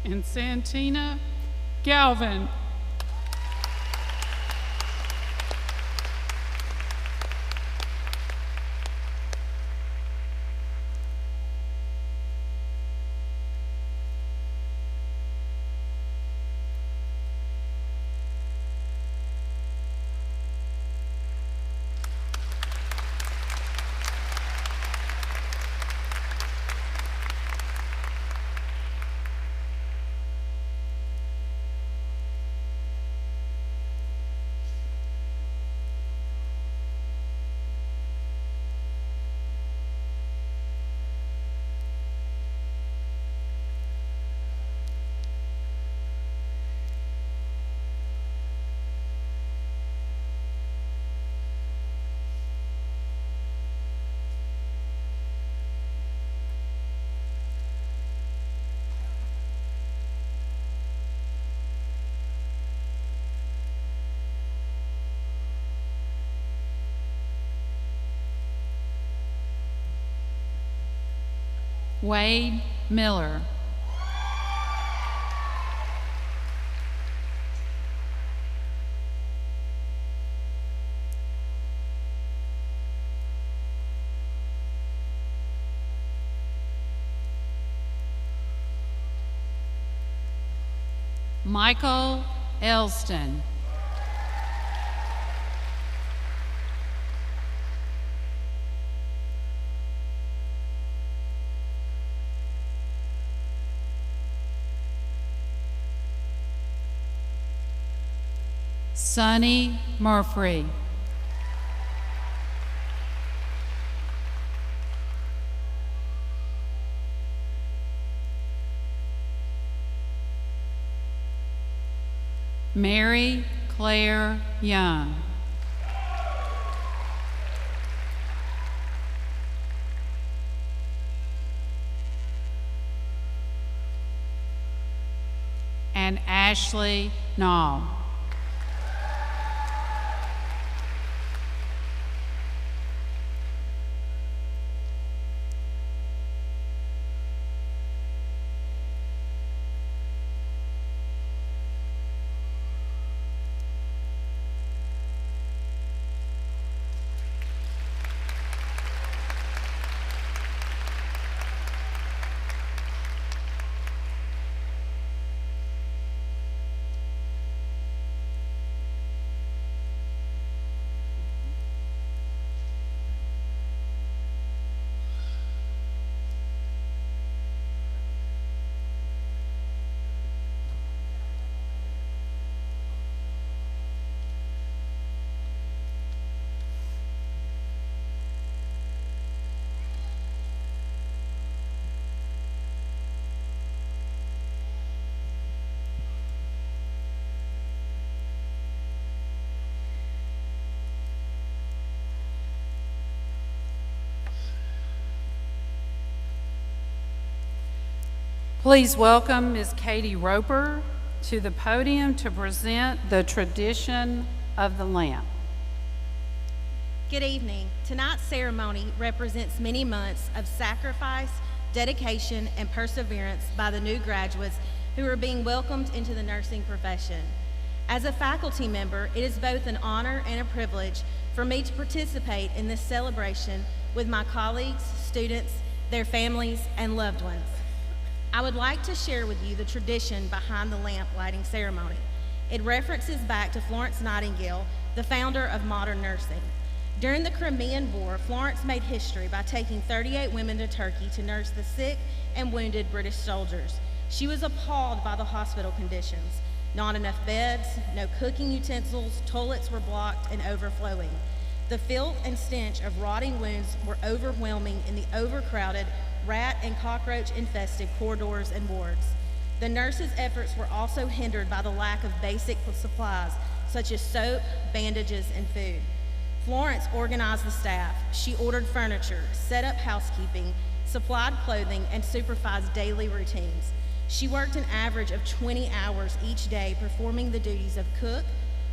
And Santina Galvin. Wade Miller. Michael Elston. Sonny Murphy. Mary Claire Young. And Ashley Nall. Please welcome Ms. Katie Roper to the podium to present the tradition of the lamp. Good evening. Tonight's ceremony represents many months of sacrifice, dedication, and perseverance by the new graduates who are being welcomed into the nursing profession. As a faculty member, it is both an honor and a privilege for me to participate in this celebration with my colleagues, students, their families, and loved ones. I would like to share with you the tradition behind the lamp lighting ceremony. It references back to Florence Nightingale, the founder of modern nursing. During the Crimean War, Florence made history by taking 38 women to Turkey to nurse the sick and wounded British soldiers. She was appalled by the hospital conditions. Not enough beds, no cooking utensils, toilets were blocked and overflowing. The filth and stench of rotting wounds were overwhelming in the overcrowded, rat and cockroach-infested corridors and wards. The nurses' efforts were also hindered by the lack of basic supplies, such as soap, bandages, and food. Florence organized the staff. She ordered furniture, set up housekeeping, supplied clothing, and supervised daily routines. She worked an average of 20 hours each day, performing the duties of cook,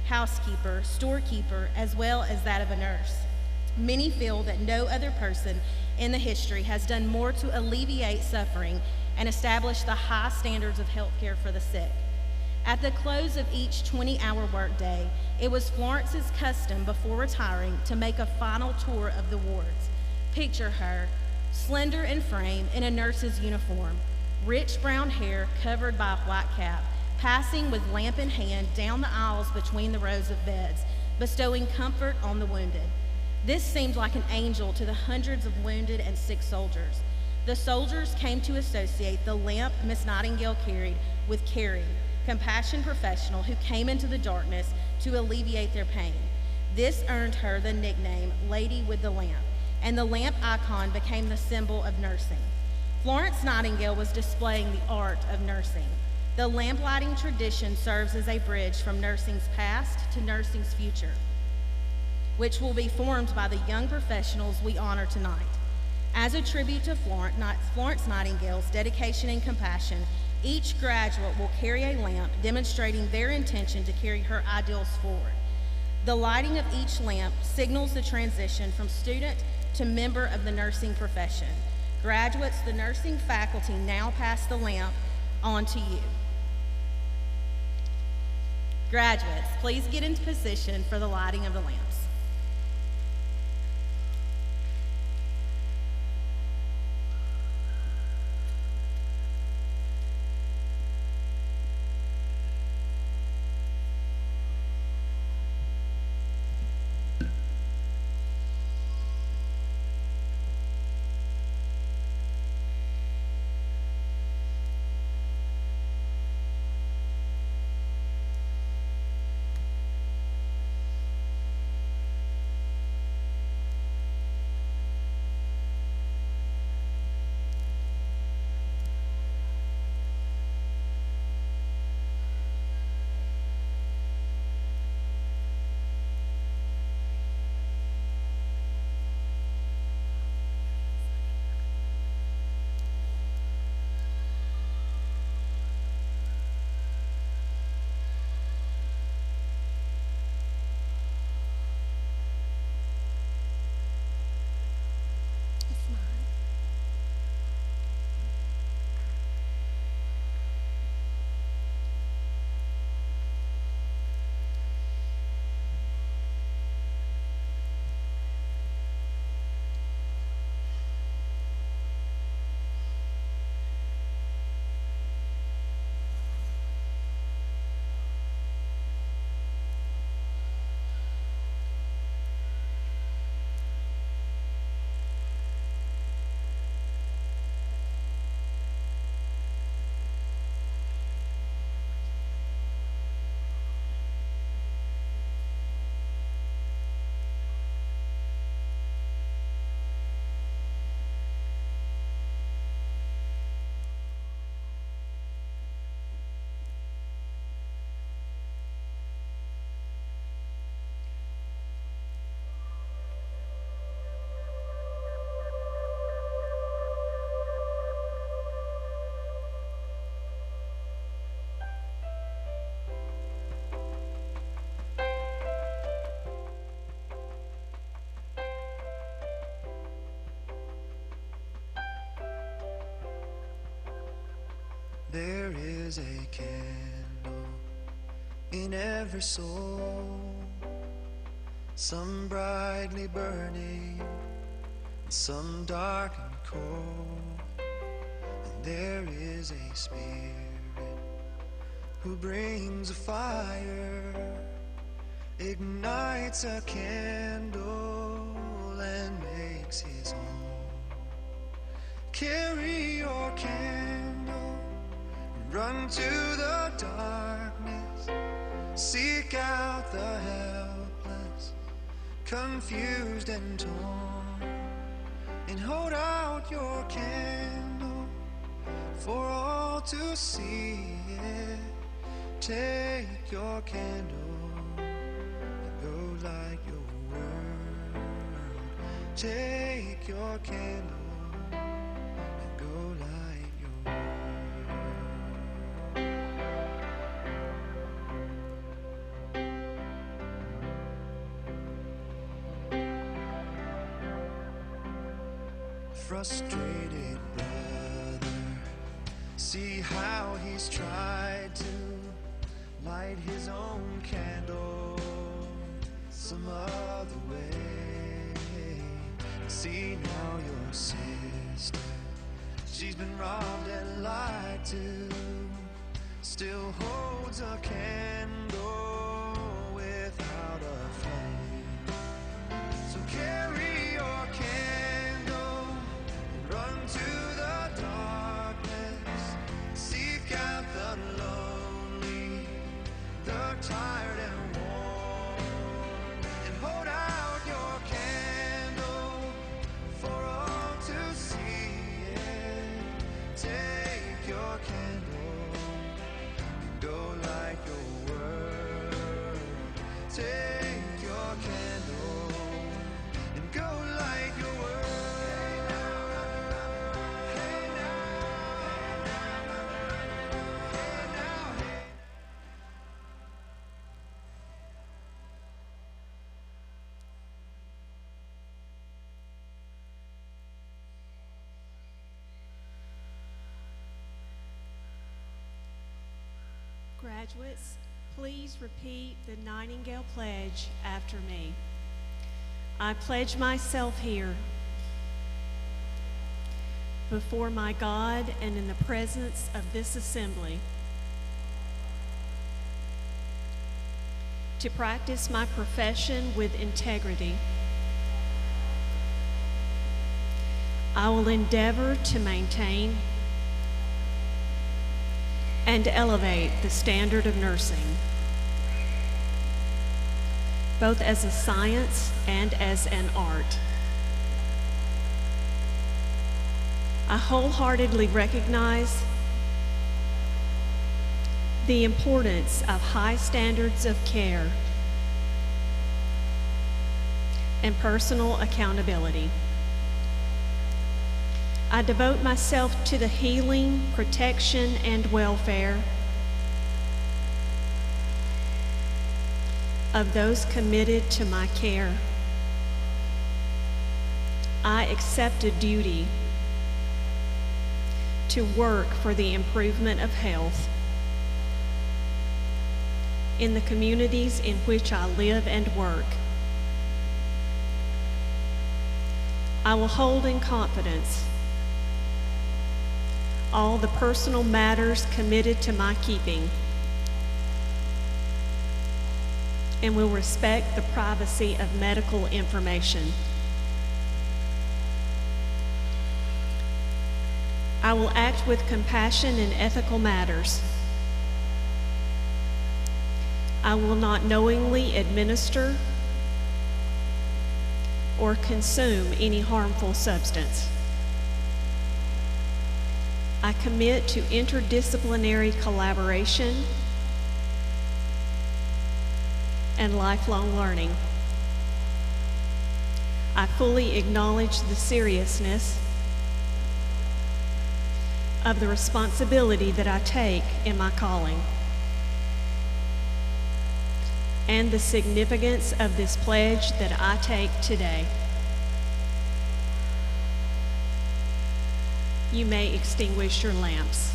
housekeeper, storekeeper, as well as that of a nurse. Many feel that no other person in the history has done more to alleviate suffering and establish the high standards of healthcare for the sick. At the close of each 20-hour workday, it was Florence's custom before retiring to make a final tour of the wards. Picture her, slender in frame in a nurse's uniform, rich brown hair covered by a white cap, passing with lamp in hand down the aisles between the rows of beds, bestowing comfort on the wounded. This seemed like an angel to the hundreds of wounded and sick soldiers. The soldiers came to associate the lamp Miss Nightingale carried with Carrie, compassion professional who came into the darkness to alleviate their pain. This earned her the nickname Lady with the Lamp, and the lamp icon became the symbol of nursing. Florence Nightingale was displaying the art of nursing. The lamp lighting tradition serves as a bridge from nursing's past to nursing's future, which will be formed by the young professionals we honor tonight. As a tribute to Florence Nightingale's dedication and compassion, each graduate will carry a lamp demonstrating their intention to carry her ideals forward. The lighting of each lamp signals the transition from student to member of the nursing profession. Graduates, the nursing faculty now pass the lamp on to you. Graduates, please get into position for the lighting of the lamps. There is a candle in every soul, some brightly burning, and some dark and cold. And there is a spirit who brings a fire, ignites a candle, and makes his home. Carry your candle, run to the darkness, seek out the helpless, confused and torn, and hold out your candle for all to see it. Take your candle and go light your world. Take your candle and go light your world. Frustrated brother, see how he's tried to light his own candle some other way. See now your sister, she's been robbed and lied to, still holds a candle without a flame. So carry your candle, run to the darkness, seek out the lonely, the tired and worn, and hold out your candle for all to see it. Take your candle and go light your world. Take your candle and go light your world. Graduates, please repeat the Nightingale Pledge after me. I pledge myself here before my God and in the presence of this assembly to practice my profession with integrity. I will endeavor to maintain and elevate the standard of nursing, both as a science and as an art. I wholeheartedly recognize the importance of high standards of care and personal accountability. I devote myself to the healing, protection, and welfare of those committed to my care. I accept a duty to work for the improvement of health in the communities in which I live and work. I will hold in confidence all the personal matters committed to my keeping and will respect the privacy of medical information. I will act with compassion in ethical matters. I will not knowingly administer or consume any harmful substance. I commit to interdisciplinary collaboration and lifelong learning. I fully acknowledge the seriousness of the responsibility that I take in my calling and the significance of this pledge that I take today. You may extinguish your lamps.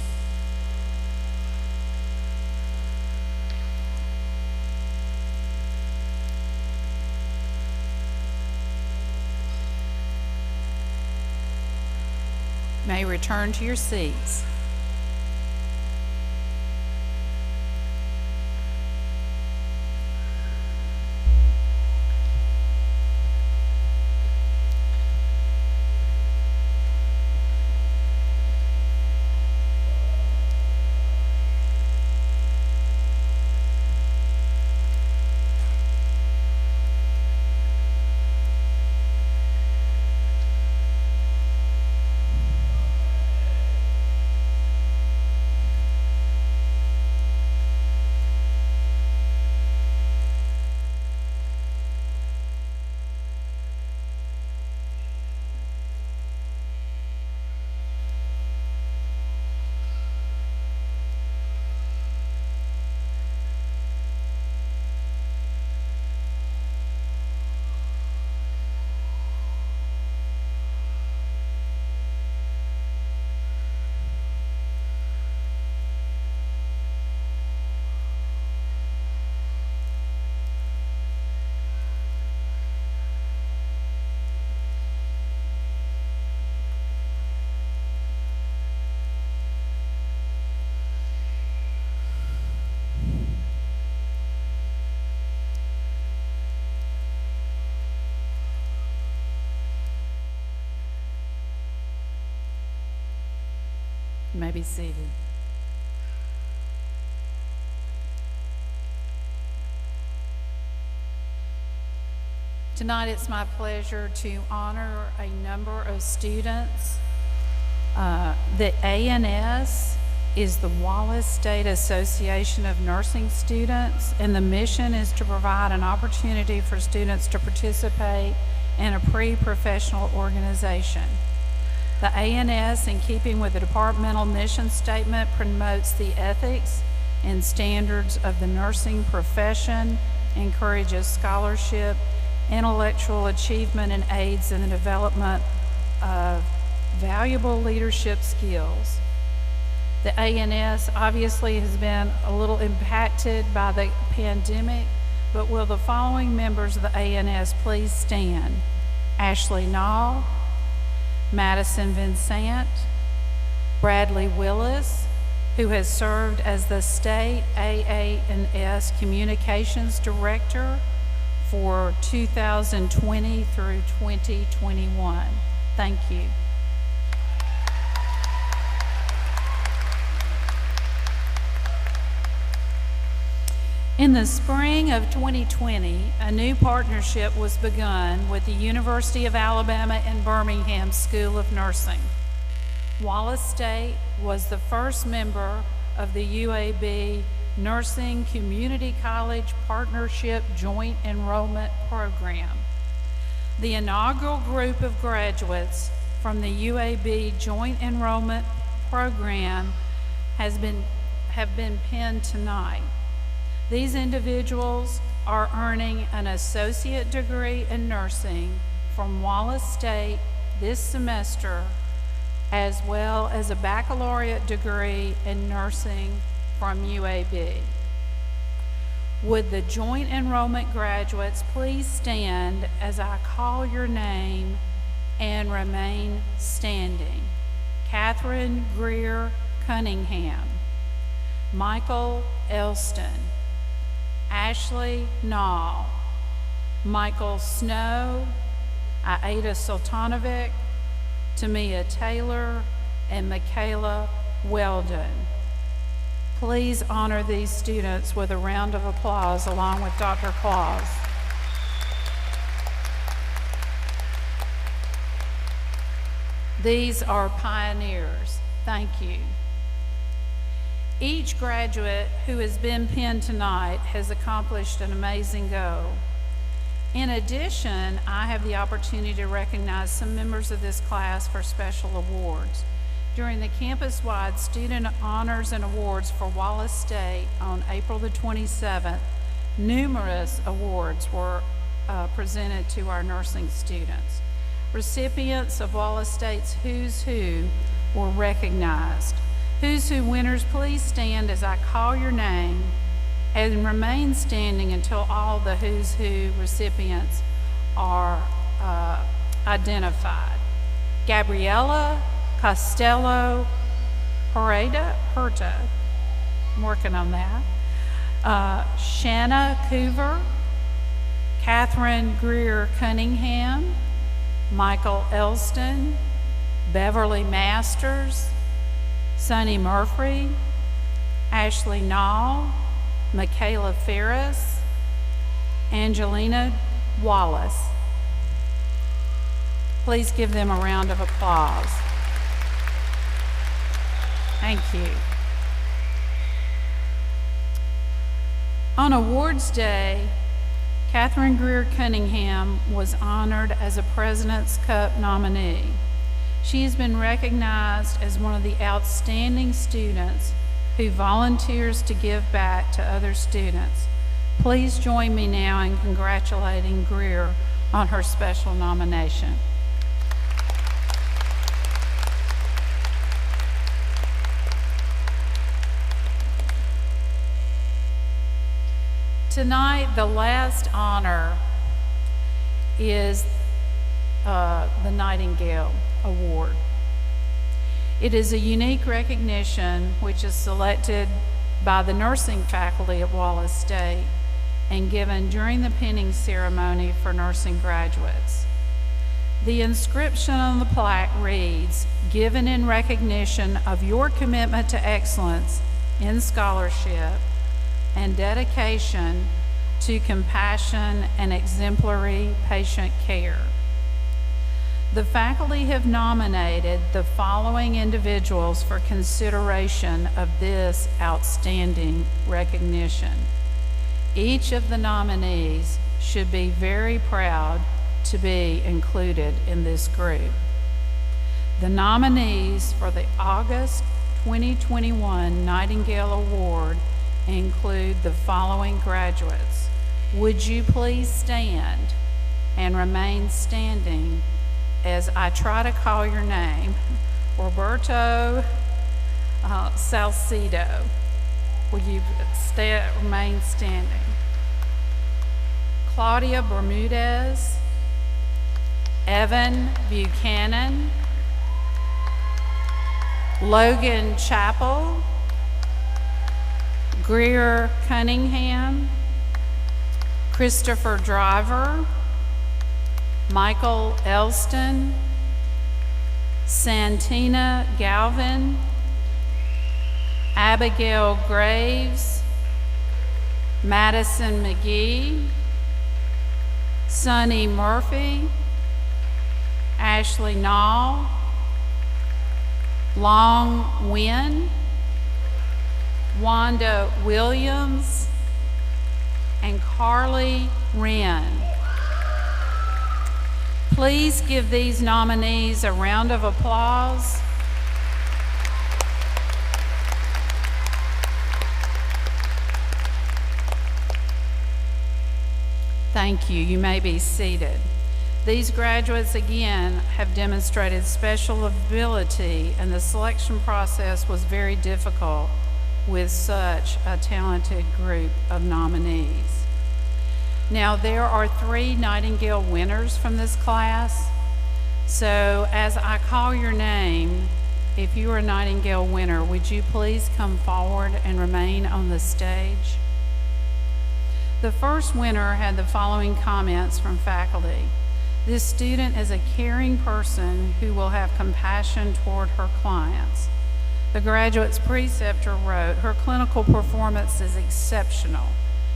may return to your seats. You may be seated. Tonight it's my pleasure to honor a number of students. The ANS is the Wallace State Association of Nursing Students, and the mission is to provide an opportunity for students to participate in a pre-professional organization. The ANS, in keeping with the departmental mission statement, promotes the ethics and standards of the nursing profession, encourages scholarship, intellectual achievement, and aids in the development of valuable leadership skills. The ANS obviously has been a little impacted by the pandemic, but will the following members of the ANS please stand? Ashley Nall, Madison Vincent, Bradley Willis, who has served as the State AANS Communications Director for 2020 through 2021. Thank you. In the spring of 2020, a new partnership was begun with the University of Alabama in Birmingham School of Nursing. Wallace State was the first member of the UAB Nursing Community College Partnership Joint Enrollment Program. The inaugural group of graduates from the UAB Joint Enrollment Program have been penned tonight. These individuals are earning an associate degree in nursing from Wallace State this semester, as well as a baccalaureate degree in nursing from UAB. Would the joint enrollment graduates please stand as I call your name and remain standing? Catherine Greer Cunningham, Michael Elston, Ashley Nall, Michael Snow, Aida Sultanovic, Tamia Taylor, and Michaela Weldon. Please honor these students with a round of applause along with Dr. Claus. These are pioneers. Thank you. Each graduate who has been penned tonight has accomplished an amazing goal. In addition, I have the opportunity to recognize some members of this class for special awards. During the campus-wide Student Honors and Awards for Wallace State on April the 27th, numerous awards were presented to our nursing students. Recipients of Wallace State's Who's Who were recognized. Who's Who winners, please stand as I call your name and remain standing until all the Who's Who recipients are identified. Gabriella Costello Herta, I'm working on that. Shanna Coover, Catherine Greer Cunningham, Michael Elston, Beverly Masters, Sonny Murphy, Ashley Nall, Michaela Ferris, Angelina Wallace. Please give them a round of applause. Thank you. On Awards Day, Catherine Greer Cunningham was honored as a President's Cup nominee. She has been recognized as one of the outstanding students who volunteers to give back to other students. Please join me now in congratulating Greer on her special nomination. Tonight, the last honor is the Nightingale Award. It is a unique recognition which is selected by the nursing faculty at Wallace State and given during the pinning ceremony for nursing graduates. The inscription on the plaque reads, "Given in recognition of your commitment to excellence in scholarship and dedication to compassion and exemplary patient care." The faculty have nominated the following individuals for consideration of this outstanding recognition. Each of the nominees should be very proud to be included in this group. The nominees for the August 2021 Nightingale Award include the following graduates. Would you please stand and remain standing as I try to call your name? Roberto Salcido. Will you remain standing? Claudia Bermudez, Evan Buchanan, Logan Chappell, Greer Cunningham, Christopher Driver, Michael Elston, Santina Galvin, Abigail Graves, Madison McGee, Sonny Murphy, Ashley Nall, Long Nguyen, Wanda Williams, and Carly Wren. Please give these nominees a round of applause. Thank you. You may be seated. These graduates, again, have demonstrated special ability, and the selection process was very difficult with such a talented group of nominees. Now, there are 3 Nightingale winners from this class. So as I call your name, if you are a Nightingale winner, would you please come forward and remain on the stage? The first winner had the following comments from faculty. This student is a caring person who will have compassion toward her clients. The graduate's preceptor wrote, her clinical performance is exceptional.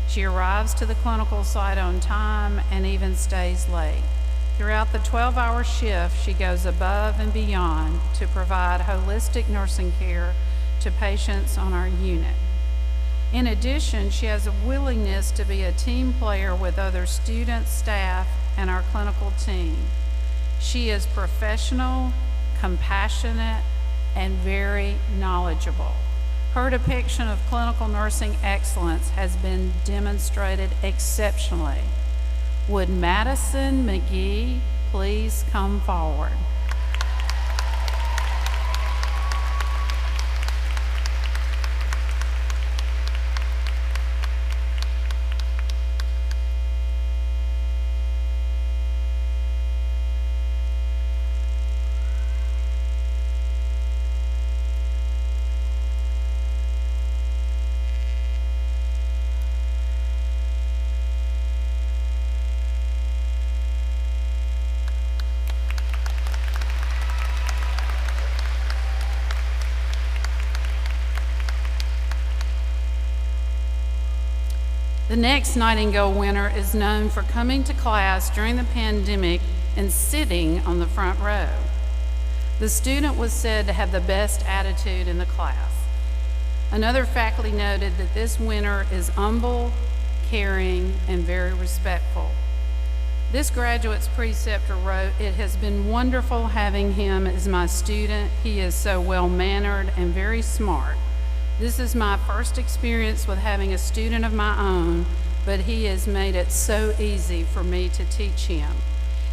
She arrives to the clinical site on time and even stays late. Throughout the 12-hour shift, she goes above and beyond to provide holistic nursing care to patients on our unit. In addition, she has a willingness to be a team player with other students, staff, and our clinical team. She is professional, compassionate, and very knowledgeable. Her depiction of clinical nursing excellence has been demonstrated exceptionally. Would Madison McGee please come forward? The next Nightingale winner is known for coming to class during the pandemic and sitting on the front row. The student was said to have the best attitude in the class. Another faculty noted that this winner is humble, caring, and very respectful. This graduate's preceptor wrote, "It has been wonderful having him as my student. He is so well-mannered and very smart. This is my first experience with having a student of my own, but he has made it so easy for me to teach him.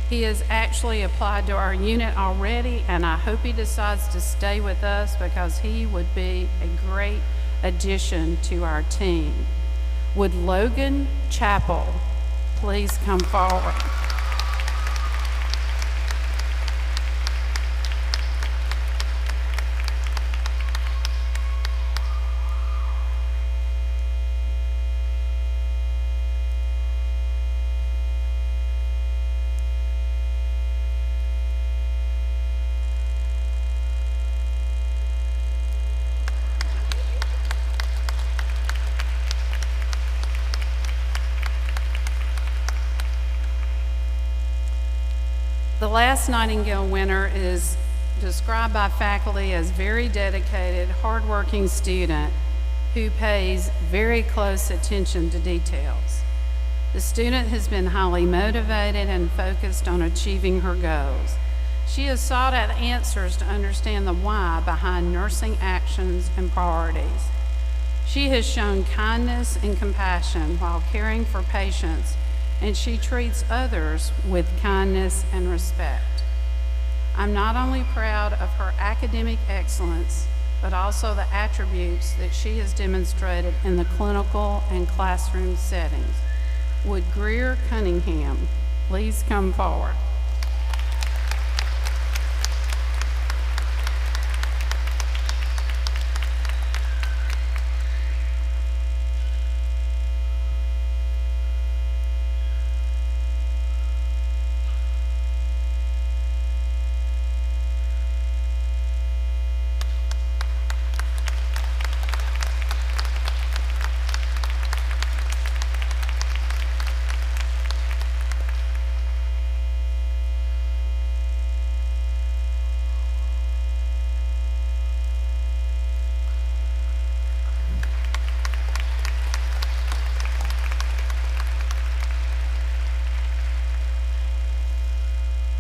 He has actually applied to our unit already, and I hope he decides to stay with us because he would be a great addition to our team." Would Logan Chappell please come forward? The last Nightingale winner is described by faculty as very dedicated, hardworking student who pays very close attention to details. The student has been highly motivated and focused on achieving her goals. She has sought out answers to understand the why behind nursing actions and priorities. She has shown kindness and compassion while caring for patients, and she treats others with kindness and respect. I'm not only proud of her academic excellence, but also the attributes that she has demonstrated in the clinical and classroom settings. Would Greer Cunningham please come forward?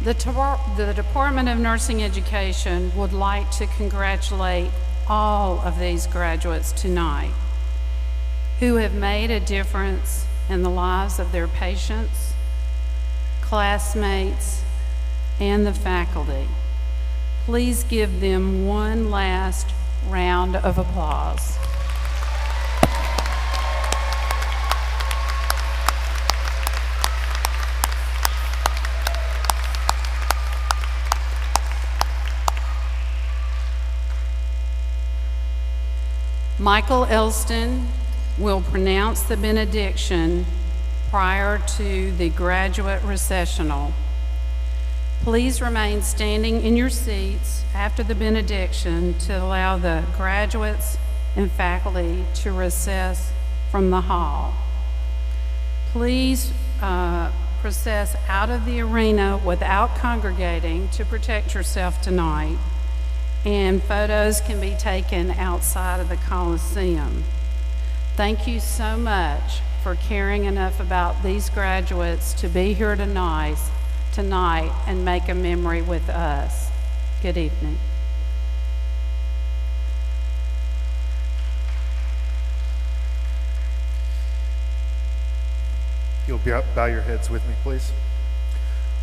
The Department of Nursing Education would like to congratulate all of these graduates tonight who have made a difference in the lives of their patients, classmates, and the faculty. Please give them one last round of applause. Michael Elston will pronounce the benediction prior to the graduate recessional. Please remain standing in your seats after the benediction to allow the graduates and faculty to recess from the hall. Please process out of the arena without congregating to protect yourself tonight, and photos can be taken outside of the Coliseum. Thank you so much for caring enough about these graduates to be here tonight and make a memory with us. Good evening. You'll bow your heads with me, please.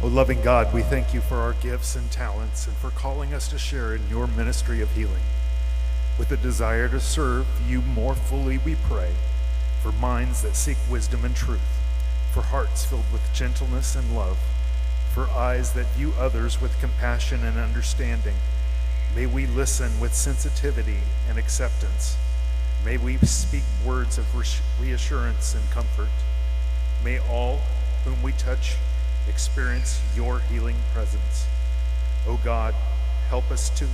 Oh, loving God, we thank you for our gifts and talents and for calling us to share in your ministry of healing. With a desire to serve you more fully, we pray for minds that seek wisdom and truth, for hearts filled with gentleness and love, for eyes that view others with compassion and understanding. May we listen with sensitivity and acceptance. May we speak words of reassurance and comfort. May all whom we touch experience your healing presence. O God, help us to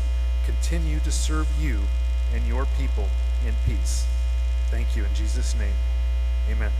continue to serve you and your people in peace. Thank you in Jesus' name. Amen.